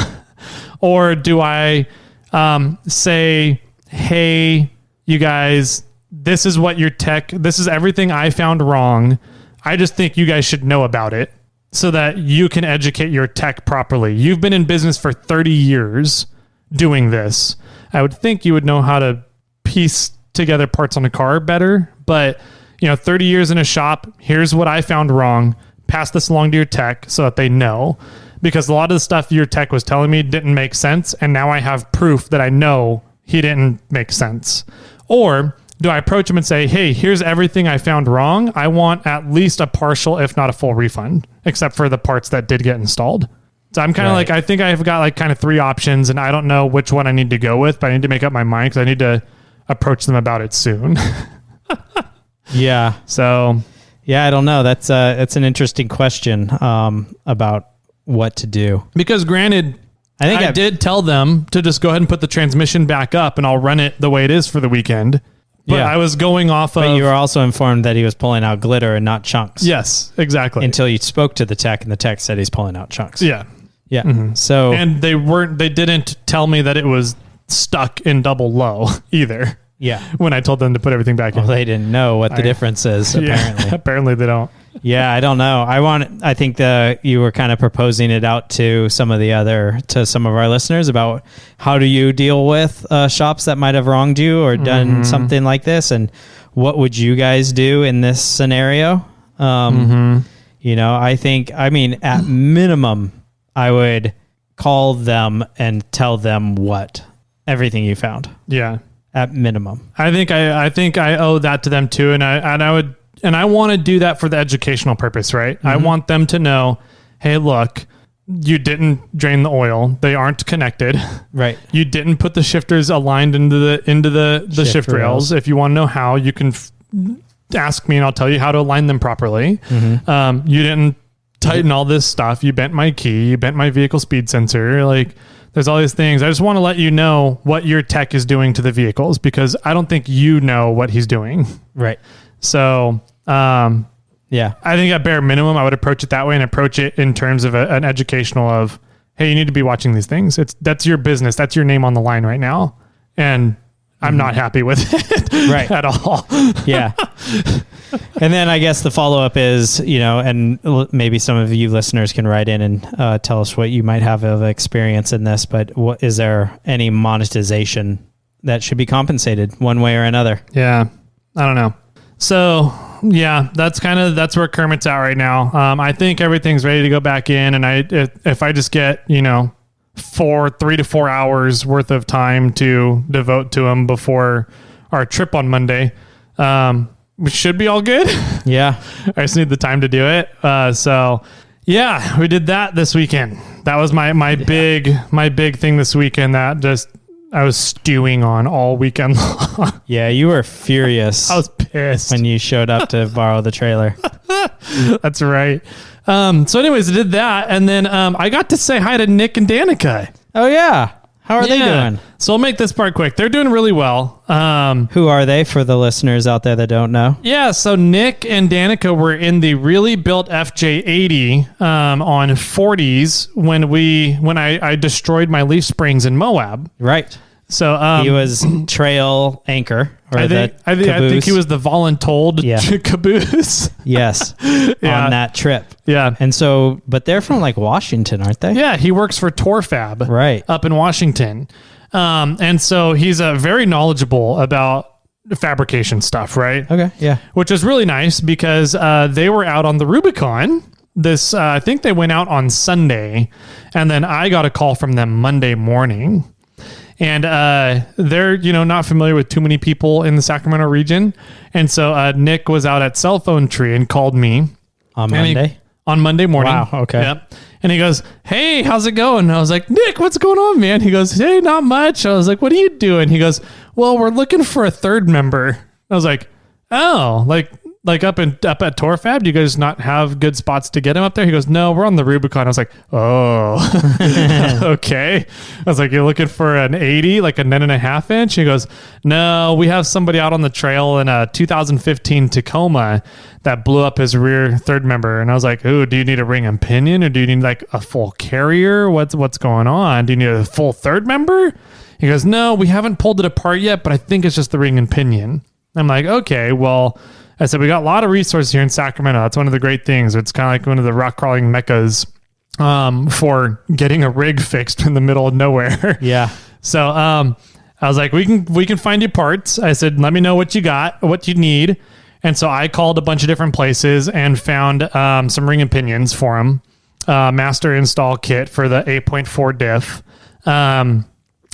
Or do I say, hey, you guys, this is everything I found wrong. I just think you guys should know about it so that you can educate your tech properly. You've been in business for 30 years doing this. I would think you would know how to piece together parts on a car better, But, 30 years in a shop, here's what I found wrong. Pass this along to your tech so that they know. Because a lot of the stuff your tech was telling me didn't make sense. And now I have proof that I know he didn't make sense. Or do I approach him and say, hey, here's everything I found wrong. I want at least a partial, if not a full refund, except for the parts that did get installed. So I'm kind of I think I've got kind of 3 options, and I don't know which one I need to go with, but I need to make up my mind because I need to approach them about it soon. Yeah. So, yeah, I don't know. That's an interesting question about what to do. Because granted, I did tell them to just go ahead and put the transmission back up, and I'll run it the way it is for the weekend. But I was going off of... But you were also informed that he was pulling out glitter and not chunks. Yes, exactly. Until you spoke to the tech, and the tech said he's pulling out chunks. Yeah. Yeah. Mm-hmm. So... And they didn't tell me that it was stuck in double low either. Yeah. When I told them to put everything back in. Well, they didn't know what the difference is, apparently. Yeah, apparently they don't. Yeah, I don't know. I think you were kind of proposing it out to some of our listeners about how do you deal with shops that might have wronged you or done something like this, and what would you guys do in this scenario? I think, at minimum, I would call them and tell them everything you found. Yeah. At minimum. I think I owe that to them too, and I want to do that for the educational purpose, right? I want them to know, hey, look, you didn't drain the oil; they aren't connected. Right. You didn't put the shifters aligned into the shift rails. If you want to know how, you can ask me, and I'll tell you how to align them properly. You didn't tighten all this stuff. You bent my key. You bent my vehicle speed sensor. There's all these things. I just want to let you know what your tech is doing to the vehicles, because I don't think you know what he's doing. Right. So, I think at bare minimum, I would approach it that way and approach it in terms of an educational of, hey, you need to be watching these things. That's your business. That's your name on the line right now. And I'm not happy with it at all. Yeah. And then I guess the follow-up is, and maybe some of you listeners can write in and tell us what you might have of experience in this, but is there any monetization that should be compensated one way or another? Yeah. I don't know. So yeah, that's where Kermit's at right now. I think everything's ready to go back in, and if I just get, 3 to 4 hours worth of time to devote to him before our trip on Monday, we should be all good. Yeah. I just need the time to do it. So yeah, we did that this weekend. That was my big thing this weekend that I was stewing on all weekend long. Yeah, you were furious. I was pissed when you showed up to borrow the trailer. That's right. So anyways, I did that. And then I got to say hi to Nick and Danica. Oh, yeah. How are they doing? So I'll make this part quick. They're doing really well. Who are they for the listeners out there that don't know? Yeah, so Nick and Danica were in the really built FJ80 on 40s when I destroyed my leaf springs in Moab. Right. So he was trail anchor. I think he was the voluntold caboose. Yes. On that trip. Yeah. And so, but they're from Washington, aren't they? Yeah. He works for Torfab. Right. Up in Washington. And so he's very knowledgeable about fabrication stuff, right? Okay. Yeah. Which is really nice because they were out on the Rubicon. I think they went out on Sunday, and then I got a call from them Monday morning. And they're, not familiar with too many people in the Sacramento region. And so Nick was out at Cell Phone Tree and called me. On Monday? On Monday morning. Wow, okay. Yep. And he goes, hey, how's it going? And I was like, Nick, what's going on, man? He goes, hey, not much. I was like, what are you doing? He goes, well, we're looking for a third member. I was like, oh, like up at Torfab, do you guys not have good spots to get him up there? He goes, no, we're on the Rubicon. I was like, oh, okay. I was like, you're looking for an 80, like a 9.5 inch? He goes, no, we have somebody out on the trail in a 2015 Tacoma that blew up his rear third member. And I was like, ooh, do you need a ring and pinion, or do you need a full carrier? What's going on? Do you need a full third member? He goes, no, we haven't pulled it apart yet, but I think it's just the ring and pinion. I'm like, okay, well, I said, we got a lot of resources here in Sacramento. That's one of the great things. It's kind of like one of the rock crawling meccas for getting a rig fixed in the middle of nowhere. Yeah. So I was like, we can find you parts. I said, let me know what you got, what you need. And so I called a bunch of different places and found some ring and pinions for them. Master install kit for the 8.4 diff.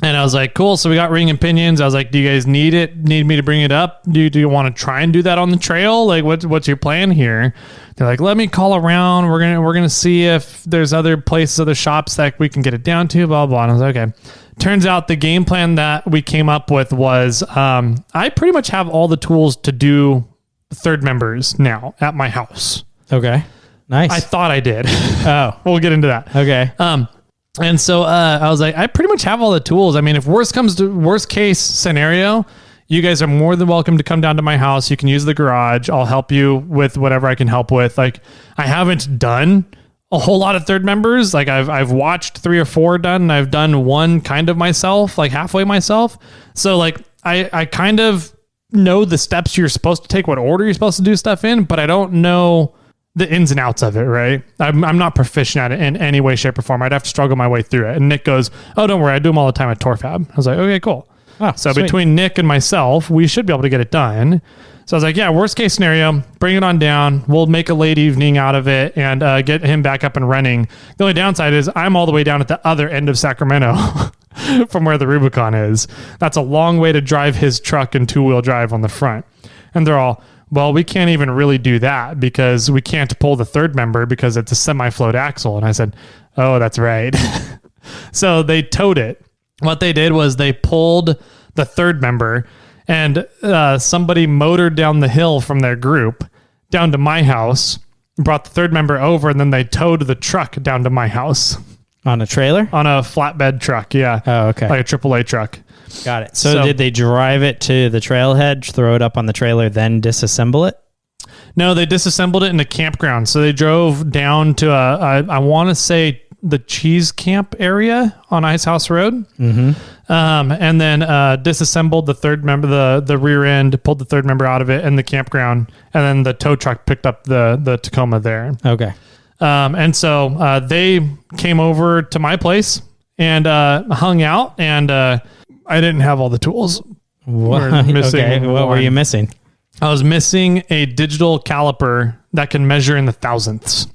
And I was like, cool. So we got ring and pinions. I was like, do you guys need it? Need me to bring it up? Do you want to try and do that on the trail? Like, what's your plan here? They're like, let me call around. We're gonna see if there's other places, other shops that we can get it down to. Blah blah. And I was like, okay. Turns out the game plan that we came up with was, I pretty much have all the tools to do third members now at my house. Okay, nice. I thought I did. Oh, we'll get into that. Okay. And so I was like, I pretty much have all the tools. I mean, if worst comes to worst case scenario, you guys are more than welcome to come down to my house. You can use the garage. I'll help you with whatever I can help with. Like, I haven't done a whole lot of third members. Like, I've watched 3 or 4 done, and I've done one kind of myself, like halfway myself. So like, I kind of know the steps you're supposed to take, what order you're supposed to do stuff in, but I don't know the ins and outs of it, right? I'm not proficient at it in any way, shape, or form. I'd have to struggle my way through it. And Nick goes, oh, don't worry, I do them all the time at Torfab. I was like, okay, cool. Oh, so sweet. Between Nick and myself, we should be able to get it done. So I was like, yeah, worst case scenario, bring it on down. We'll make a late evening out of it and get him back up and running. The only downside is I'm all the way down at the other end of Sacramento from where the Rubicon is. That's a long way to drive his truck and 2-wheel drive on the front. And they're all, well, we can't even really do that because we can't pull the third member because it's a semi-float axle. And I said, oh, that's right. So they towed it. What they did was they pulled the third member, and somebody motored down the hill from their group down to my house, brought the third member over, and then they towed the truck down to my house. On a trailer? On a flatbed truck, yeah. Oh, okay. Like a AAA truck. Got it. So did they drive it to the trailhead, throw it up on the trailer, then disassemble it? No, they disassembled it in a campground. So they drove down to I want to say the Cheese Camp area on Ice House Road. Mm-hmm. And then disassembled the third member, the rear end, pulled the third member out of it in the campground, and then the tow truck picked up the Tacoma there. Okay. And so they came over to my place and hung out, and I didn't have all the tools. What were you missing? I was missing a digital caliper that can measure in the thousandths.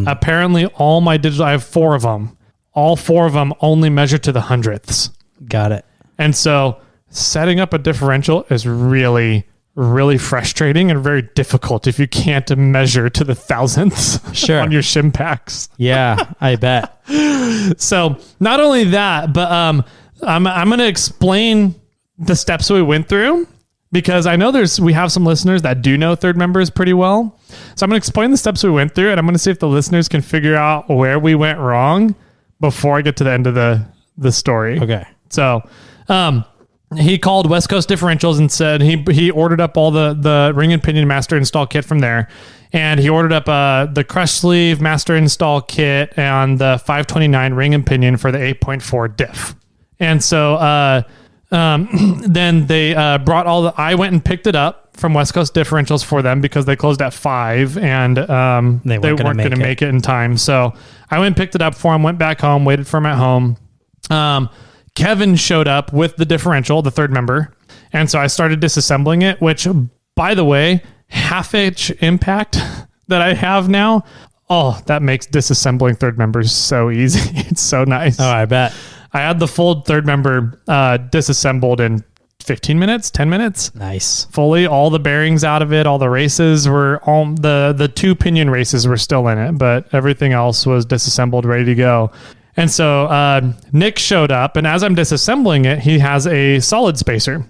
Apparently all my digital, I have 4 of them. All 4 of them only measure to the hundredths. Got it. And so setting up a differential is really, really frustrating and very difficult if you can't measure to the thousandths on your shim packs. Yeah, I bet. So not only that, but I'm going to explain the steps we went through, because I know we have some listeners that do know third members pretty well. So I'm going to explain the steps we went through, and I'm going to see if the listeners can figure out where we went wrong before I get to the end of the story. Okay. So he called West Coast Differentials and said he ordered up all the ring and pinion master install kit from there. And he ordered up the crush sleeve master install kit and the 529 ring and pinion for the 8.4 diff. And so then they brought I went and picked it up from West Coast Differentials for them because they closed at 5 and they weren't going to make it in time. So I went and picked it up for him, went back home, waited for him at home. Kevin showed up with the differential, the third member. And so I started disassembling it, which, by the way, half-inch impact that I have now, that makes disassembling third members so easy. It's so nice. Oh, I bet. I had the full third member disassembled in 15 minutes, 10 minutes. Nice. Fully, all the bearings out of it, all the races were, the 2 pinion races were still in it, but everything else was disassembled, ready to go. And so Nick showed up, and as I'm disassembling it, he has a solid spacer,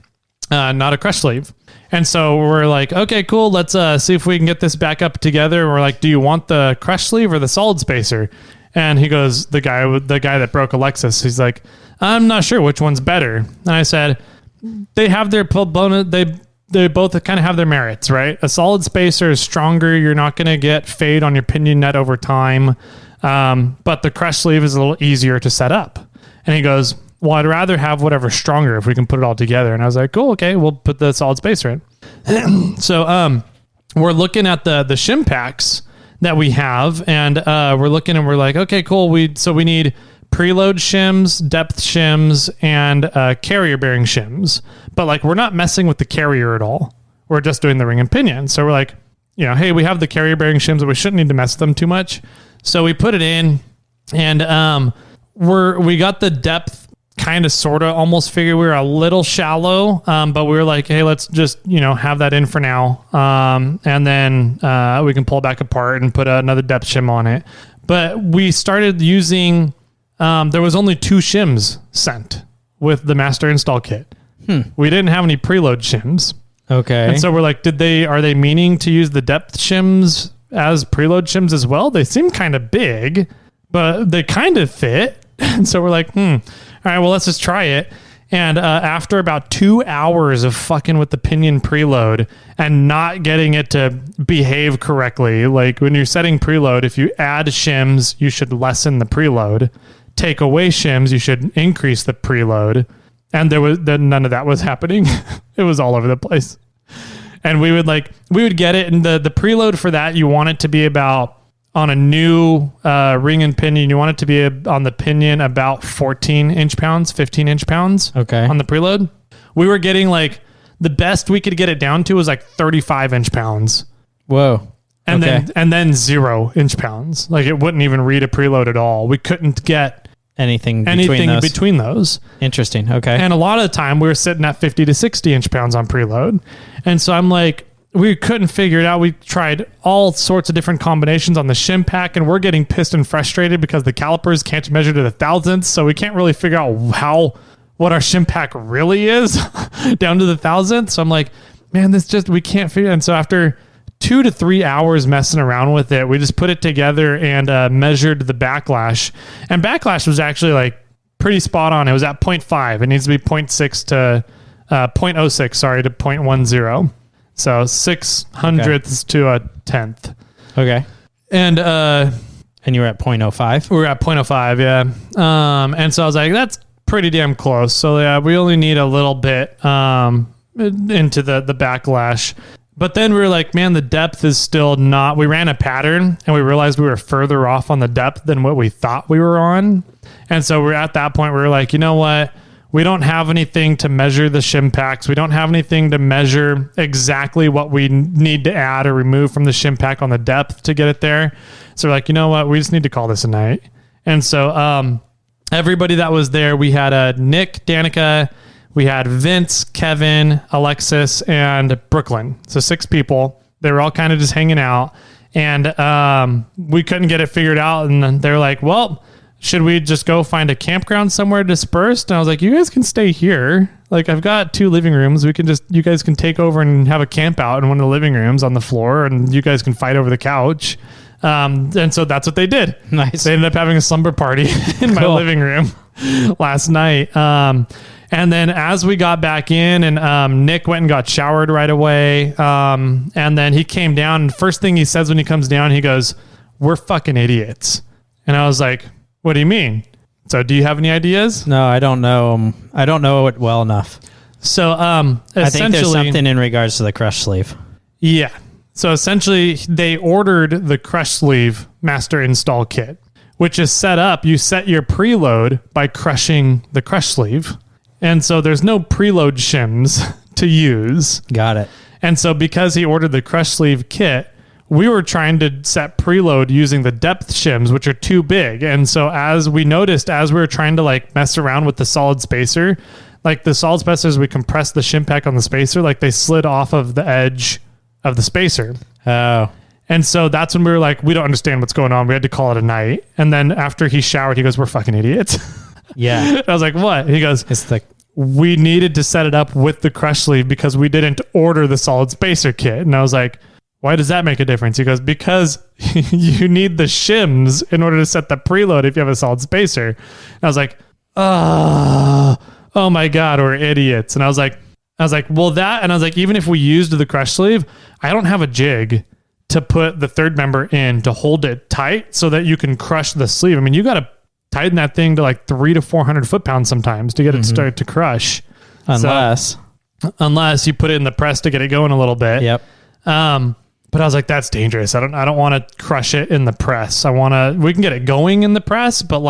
not a crush sleeve. And so we're like, okay, cool. Let's see if we can get this back up together. And we're like, do you want the crush sleeve or the solid spacer? And he goes, the guy that broke Alexis, he's like, I'm not sure which one's better. And I said, they have their bonus. They both kind of have their merits, right? A solid spacer is stronger. You're not going to get fade on your pinion net over time. But the crush sleeve is a little easier to set up. And he goes, well, I'd rather have whatever's stronger if we can put it all together. And I was like, cool, okay, we'll put the solid spacer in. So we're looking at the shim packs that we have, and we're looking and we're like, okay, cool. We need preload shims, depth shims, and carrier bearing shims. But like, we're not messing with the carrier at all. we're just doing the ring and pinion. So we're like, hey, we have the carrier bearing shims, but we shouldn't need to mess with them too much. So we put it in, and we got the depth kind of sort of almost figured. We were a little shallow, but we were like, hey, let's just have that in for now, and then we can pull it back apart and put another depth shim on it. But we started using there was only 2 shims sent with the master install kit. We didn't have any preload shims. Okay. And so we're like, are they meaning to use the depth shims as preload shims as well? They seem kind of big, but they kind of fit. And so we're like, all right, well, let's just try it. And after about 2 hours of fucking with the pinion preload and not getting it to behave correctly, like when you're setting preload, if you add shims, you should lessen the preload. Take away shims, you should increase the preload. And none of that was happening. It was all over the place. And we would get it, and the preload for that, you want it to be about, on a new ring and pinion, you want it to be on the pinion about 14 inch-pounds, 15 inch-pounds. Okay. On the preload. We were getting the best we could get it down to was 35 inch-pounds. Whoa. And then 0 inch-pounds. It wouldn't even read a preload at all. We couldn't get anything between those. Interesting. Okay. And a lot of the time we were sitting at 50 to 60 inch-pounds on preload. And so I'm like, we couldn't figure it out. We tried all sorts of different combinations on the shim pack, and we're getting pissed and frustrated because the calipers can't measure to the thousandths. So we can't really figure out what our shim pack really is down to the thousandth. So I'm like, man, we can't figure it. And so after 2 to 3 hours messing around with it, we just put it together and measured the backlash. And backlash was actually pretty spot on. It was at 0.5. It needs to be 0.6 to 0.06, sorry, to 0.10. So 6/100ths to a 10th. Okay. And you were at 0.05? We were at 0.05, yeah. And so I was like, that's pretty damn close. So yeah, we only need a little bit into the backlash. But then we were like, man, the depth is still not... We ran a pattern, and we realized we were further off on the depth than what we thought we were on. And so we're at that point where we're like, you know what? We don't have anything to measure the shim packs. We don't have anything to measure exactly what we need to add or remove from the shim pack on the depth to get it there. So we're like, you know what? We just need to call this a night. And so everybody that was there, we had Nick, Danica, we had Vince, Kevin, Alexis, and Brooklyn. So 6 people. They were all kind of just hanging out. And we couldn't get it figured out. And then they're like, well... should we just go find a campground somewhere dispersed? And I was like, you guys can stay here. I've got 2 living rooms. You guys can take over and have a camp out in one of the living rooms on the floor, and you guys can fight over the couch. And so that's what they did. Nice. They ended up having a slumber party in my living room last night. And then as we got back in, and Nick went and got showered right away. And then he came down, and first thing he says when he comes down, he goes, "We're fucking idiots." And I was like, what do you mean? So do you have any ideas? No, I don't know. I don't know it well enough. So I think there's something in regards to the crush sleeve. Yeah. So essentially they ordered the crush sleeve master install kit, which is set up. You set your preload by crushing the crush sleeve. And so there's no preload shims to use. Got it. And so because he ordered the crush sleeve kit, we were trying to set preload using the depth shims, which are too big. And so as we were trying to mess around with the solid spacer, the solid spacers, we compressed the shim pack on the spacer, they slid off of the edge of the spacer. Oh. And so that's when we were like, we don't understand what's going on. We had to call it a night. And then after he showered, he goes, "We're fucking idiots." Yeah. I was like, what? He goes, we needed to set it up with the crush sleeve because we didn't order the solid spacer kit. And I was like, why does that make a difference? He goes, because you need the shims in order to set the preload if you have a solid spacer. And I was like, oh my God, we're idiots. And I was like, well, that, and I was like, even if we used the crush sleeve, I don't have a jig to put the third member in to hold it tight so that you can crush the sleeve. I mean, you got to tighten that thing to 300 to 400 foot-pounds sometimes to get it started to crush. Unless you put it in the press to get it going a little bit. Yep. But I was like, that's dangerous. I don't want to crush it in the press. We can get it going in the press, but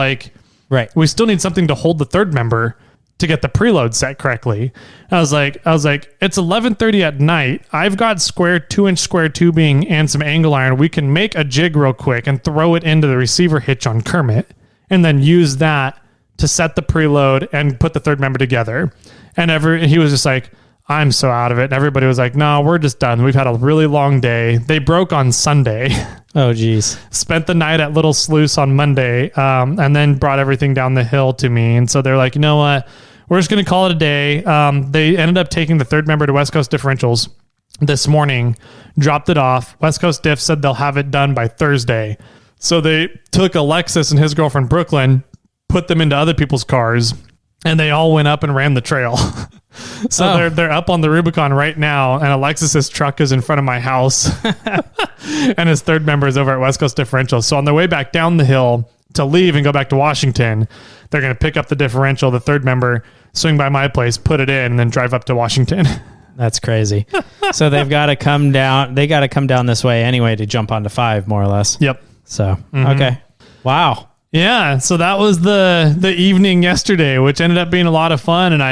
right. We still need something to hold the third member to get the preload set correctly. I was like, it's 11:30 at night. I've got 2-inch square tubing and some angle iron. We can make a jig real quick and throw it into the receiver hitch on Kermit and then use that to set the preload and put the third member together. And he was just like, I'm so out of it. And everybody was like, no, we're just done. We've had a really long day. They broke on Sunday. Oh, geez. Spent the night at Little Sluice on Monday, and then brought everything down the hill to me. And so they're like, you know what? We're just going to call it a day. They ended up taking the third member to West Coast Differentials this morning, dropped it off. West Coast Diff said they'll have it done by Thursday. So they took Alexis and his girlfriend, Brooklyn, put them into other people's cars, and they all went up and ran the trail. So they're up on the Rubicon right now, and Alexis's truck is in front of my house, and his third member is over at West Coast Differential. So on their way back down the hill to leave and go back to Washington, they're going to pick up the differential, the third member, swing by my place, put it in, and then drive up to Washington. That's crazy. So they've got to come down. They got to come down this way anyway to jump onto 5, more or less. Yep. So, okay. Wow. Yeah. So that was the evening yesterday, which ended up being a lot of fun. And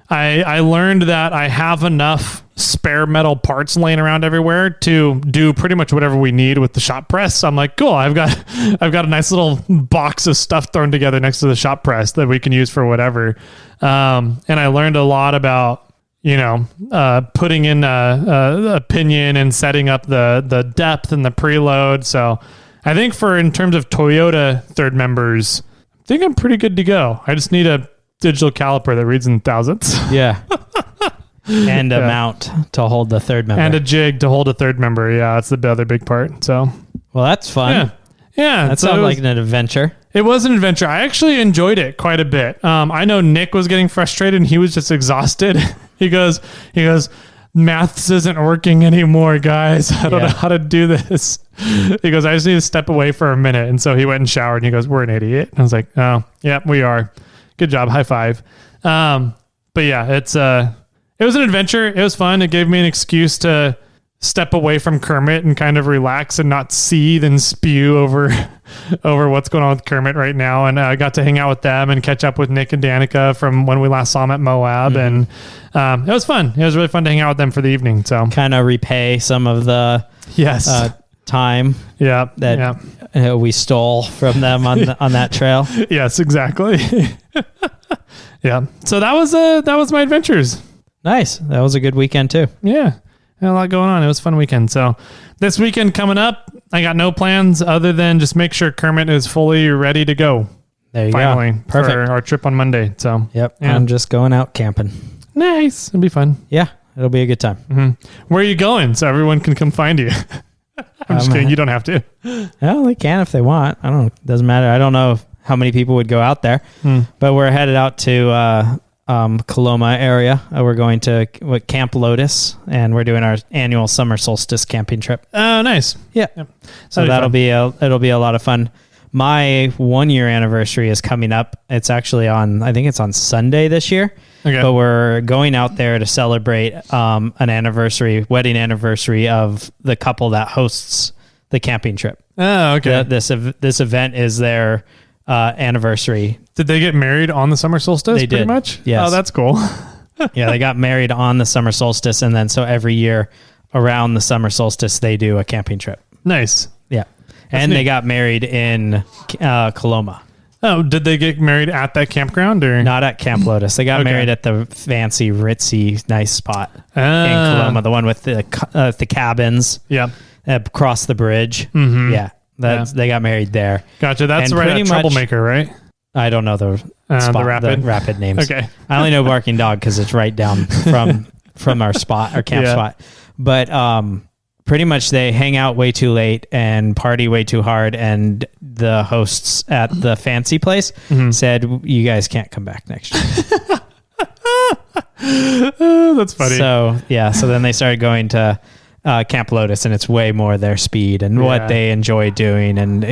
I learned that I have enough spare metal parts laying around everywhere to do pretty much whatever we need with the shop press. I'm like, cool. I've got a nice little box of stuff thrown together next to the shop press that we can use for whatever. And I learned a lot about, putting in a pinion and setting up the depth and the preload. So I think in terms of Toyota third members, I think I'm pretty good to go. I just need a digital caliper that reads in thousands. Yeah. And a mount to hold the third member. And a jig to hold a third member. Yeah, that's the other big part. So, well, that's fun. Yeah. That sounds like an adventure. It was an adventure. I actually enjoyed it quite a bit. I know Nick was getting frustrated and he was just exhausted. He goes, maths isn't working anymore, guys. I don't know how to do this. He goes, I just need to step away for a minute. And so he went and showered and he goes, we're an idiot. And I was like, oh, yeah, we are. Good job. High five. But yeah, it was an adventure. It was fun. It gave me an excuse to step away from Kermit and kind of relax and not seethe and spew over what's going on with Kermit right now. And I got to hang out with them and catch up with Nick and Danica from when we last saw them at Moab. And it was fun. It was really fun to hang out with them for the evening. So kind of repay some of the time that we stole from them on that trail. Yes, exactly. Yeah. So that was my adventures. Nice. That was a good weekend too. Yeah. Had a lot going on. It was a fun weekend. So this weekend coming up, I got no plans other than just make sure Kermit is fully ready to go. There you go. Perfect. For our trip on Monday. So yep. Yeah. I'm just going out camping. Nice. It'll be fun. Yeah. It'll be a good time. Mm-hmm. Where are you going so everyone can come find you? I'm just kidding. You don't have to. Well, they can if they want. I don't know. It doesn't matter. I don't know how many people would go out there, but we're headed out to Coloma area. We're going to Camp Lotus, and we're doing our annual summer solstice camping trip. Oh, nice. Yeah. Yep. So it'll be a lot of fun. My 1-year anniversary is coming up. It's actually I think it's on Sunday this year. Okay. But we're going out there to celebrate an wedding anniversary of the couple that hosts the camping trip. Oh, okay. This event is their anniversary. Did they get married on the summer solstice? They pretty did. Much? Yes. Oh, that's cool. Yeah, they got married on the summer solstice, and then so every year around the summer solstice they do a camping trip. Nice. Yeah. And they got married in Coloma. Oh, did they get married at that campground or not at Camp Lotus? They got married at the fancy, ritzy, nice spot in Coloma, the one with the cabins. Yeah, across the bridge. Mm-hmm. Yeah, they got married there. Gotcha. That's right. Troublemaker, right? I don't know the rapid names. Okay, I only know Barking Dog because it's right down from our camp spot. But pretty much they hang out way too late and party way too hard, and the hosts at the fancy place said, you guys can't come back next year. Oh, that's funny. So then they started going to Camp Lotus, and it's way more their speed and what they enjoy doing, and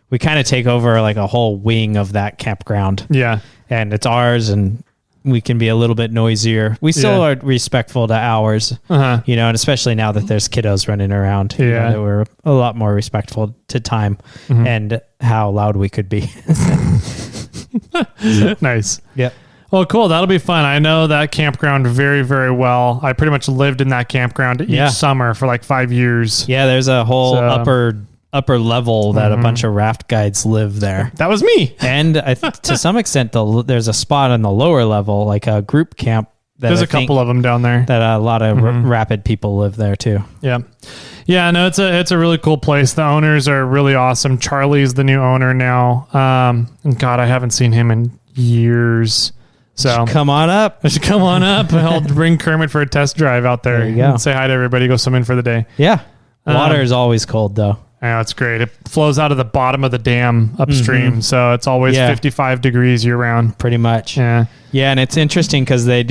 we kind of take over like a whole wing of that campground. Yeah, and it's ours, and we can be a little bit noisier. We still are respectful to ours, and especially now that there's kiddos running around, that we're a lot more respectful to time and how loud we could be. Nice. Yeah. Well, cool. That'll be fun. I know that campground very, very well. I pretty much lived in that campground each summer for like 5 years. Yeah, there's a whole upper level that a bunch of raft guides live there. That was me. And to some extent, there's a spot on the lower level, like a group camp. There's a couple of them down there. That a lot of rapid people live there too. Yeah. Yeah, no, it's a really cool place. The owners are really awesome. Charlie's the new owner now. And God, I haven't seen him in years. So come on up. I'll bring Kermit for a test drive out there. There you go. And say hi to everybody. Go swim in for the day. Yeah. Water is always cold though. Yeah, it's great. It flows out of the bottom of the dam upstream. So it's always 55 degrees year round. Pretty much. Yeah. Yeah. And it's interesting because they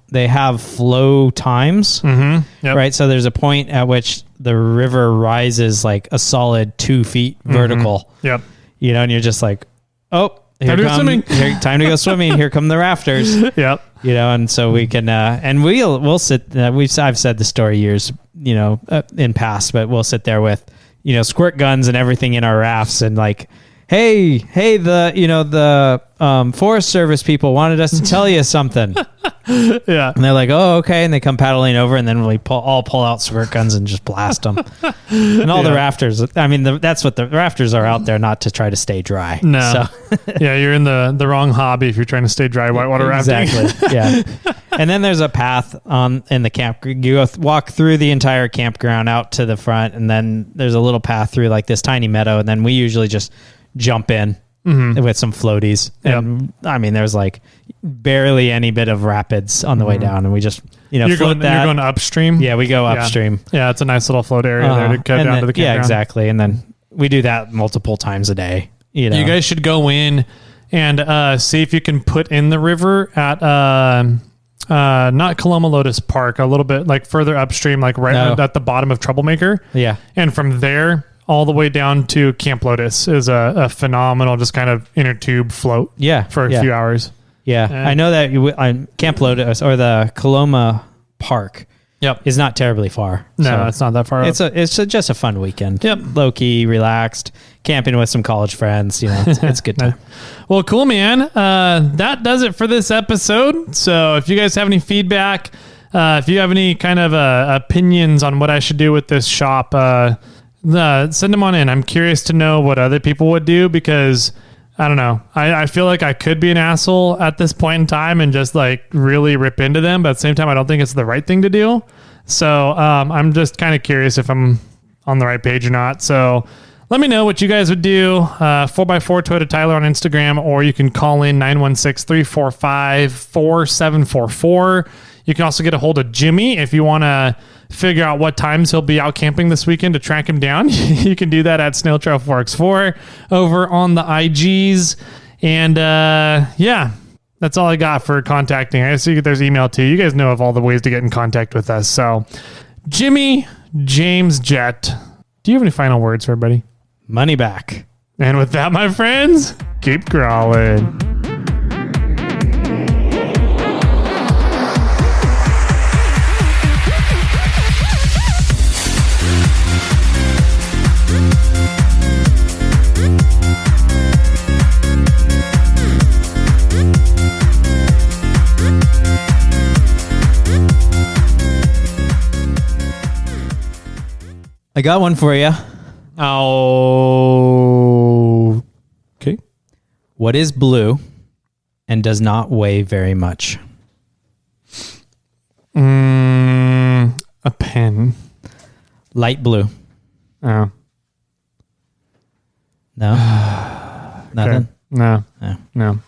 they have flow times, right? So there's a point at which the river rises like a solid 2 feet vertical. Yep. You know, and you're just like, oh, time to go swimming. Here come the rafters. Yep. You know, and so we can, and we'll sit. I've said the story years, in past, but we'll sit there with, squirt guns and everything in our rafts, and like, hey, the Forest Service people wanted us to tell you something. Yeah. And they're like, oh, okay. And they come paddling over, and then we pull out squirt guns and just blast them. And all the rafters, that's what the rafters are out there, not to try to stay dry. No. So. Yeah, you're in the wrong hobby if you're trying to stay dry whitewater rafting. Exactly. Yeah. And then there's a path in the camp. You walk through the entire campground out to the front, and then there's a little path through like this tiny meadow, and then we usually just jump in with some floaties. And there's like barely any bit of rapids on the way down, and we just you're going upstream. Yeah, we go upstream. Yeah, it's a nice little float area there to cut down to the campground. Yeah, exactly. And then we do that multiple times a day. You guys should go in and see if you can put in the river at not Coloma Lotus Park, a little bit like further upstream, like at the bottom of Troublemaker. Yeah, and from there all the way down to Camp Lotus is a phenomenal, just kind of inner tube float. Yeah, for a few hours. Yeah, I know that Camp Lotus or the Coloma Park. Yep, is not terribly far. No, it's not that far. It's just a fun weekend. Yep, low key, relaxed, camping with some college friends. It's good time. Well, cool, man. That does it for this episode. So if you guys have any feedback, if you have any kind of opinions on what I should do with this shop, send them on in. I'm curious to know what other people would do, because I don't know. I feel like I could be an asshole at this point in time and just like really rip into them, but at the same time, I don't think it's the right thing to do. So I'm just kind of curious if I'm on the right page or not. So let me know what you guys would do. 4x4 Toyota Tyler on Instagram, or you can call in 916-345-4744. You can also get a hold of Jimmy if you want to figure out what times he'll be out camping this weekend to track him down. You can do that at Snail Trail 4x4 over on the IGs. And that's all I got for contacting. I see there's email too. You guys know of all the ways to get in contact with us. So Jimmy James Jet, do you have any final words for everybody? Money back. And with that, my friends, keep crawling. I got one for you. Oh, okay. What is blue and does not weigh very much? A pen. Light blue. Oh. No? Nothing? Okay. No. No. No.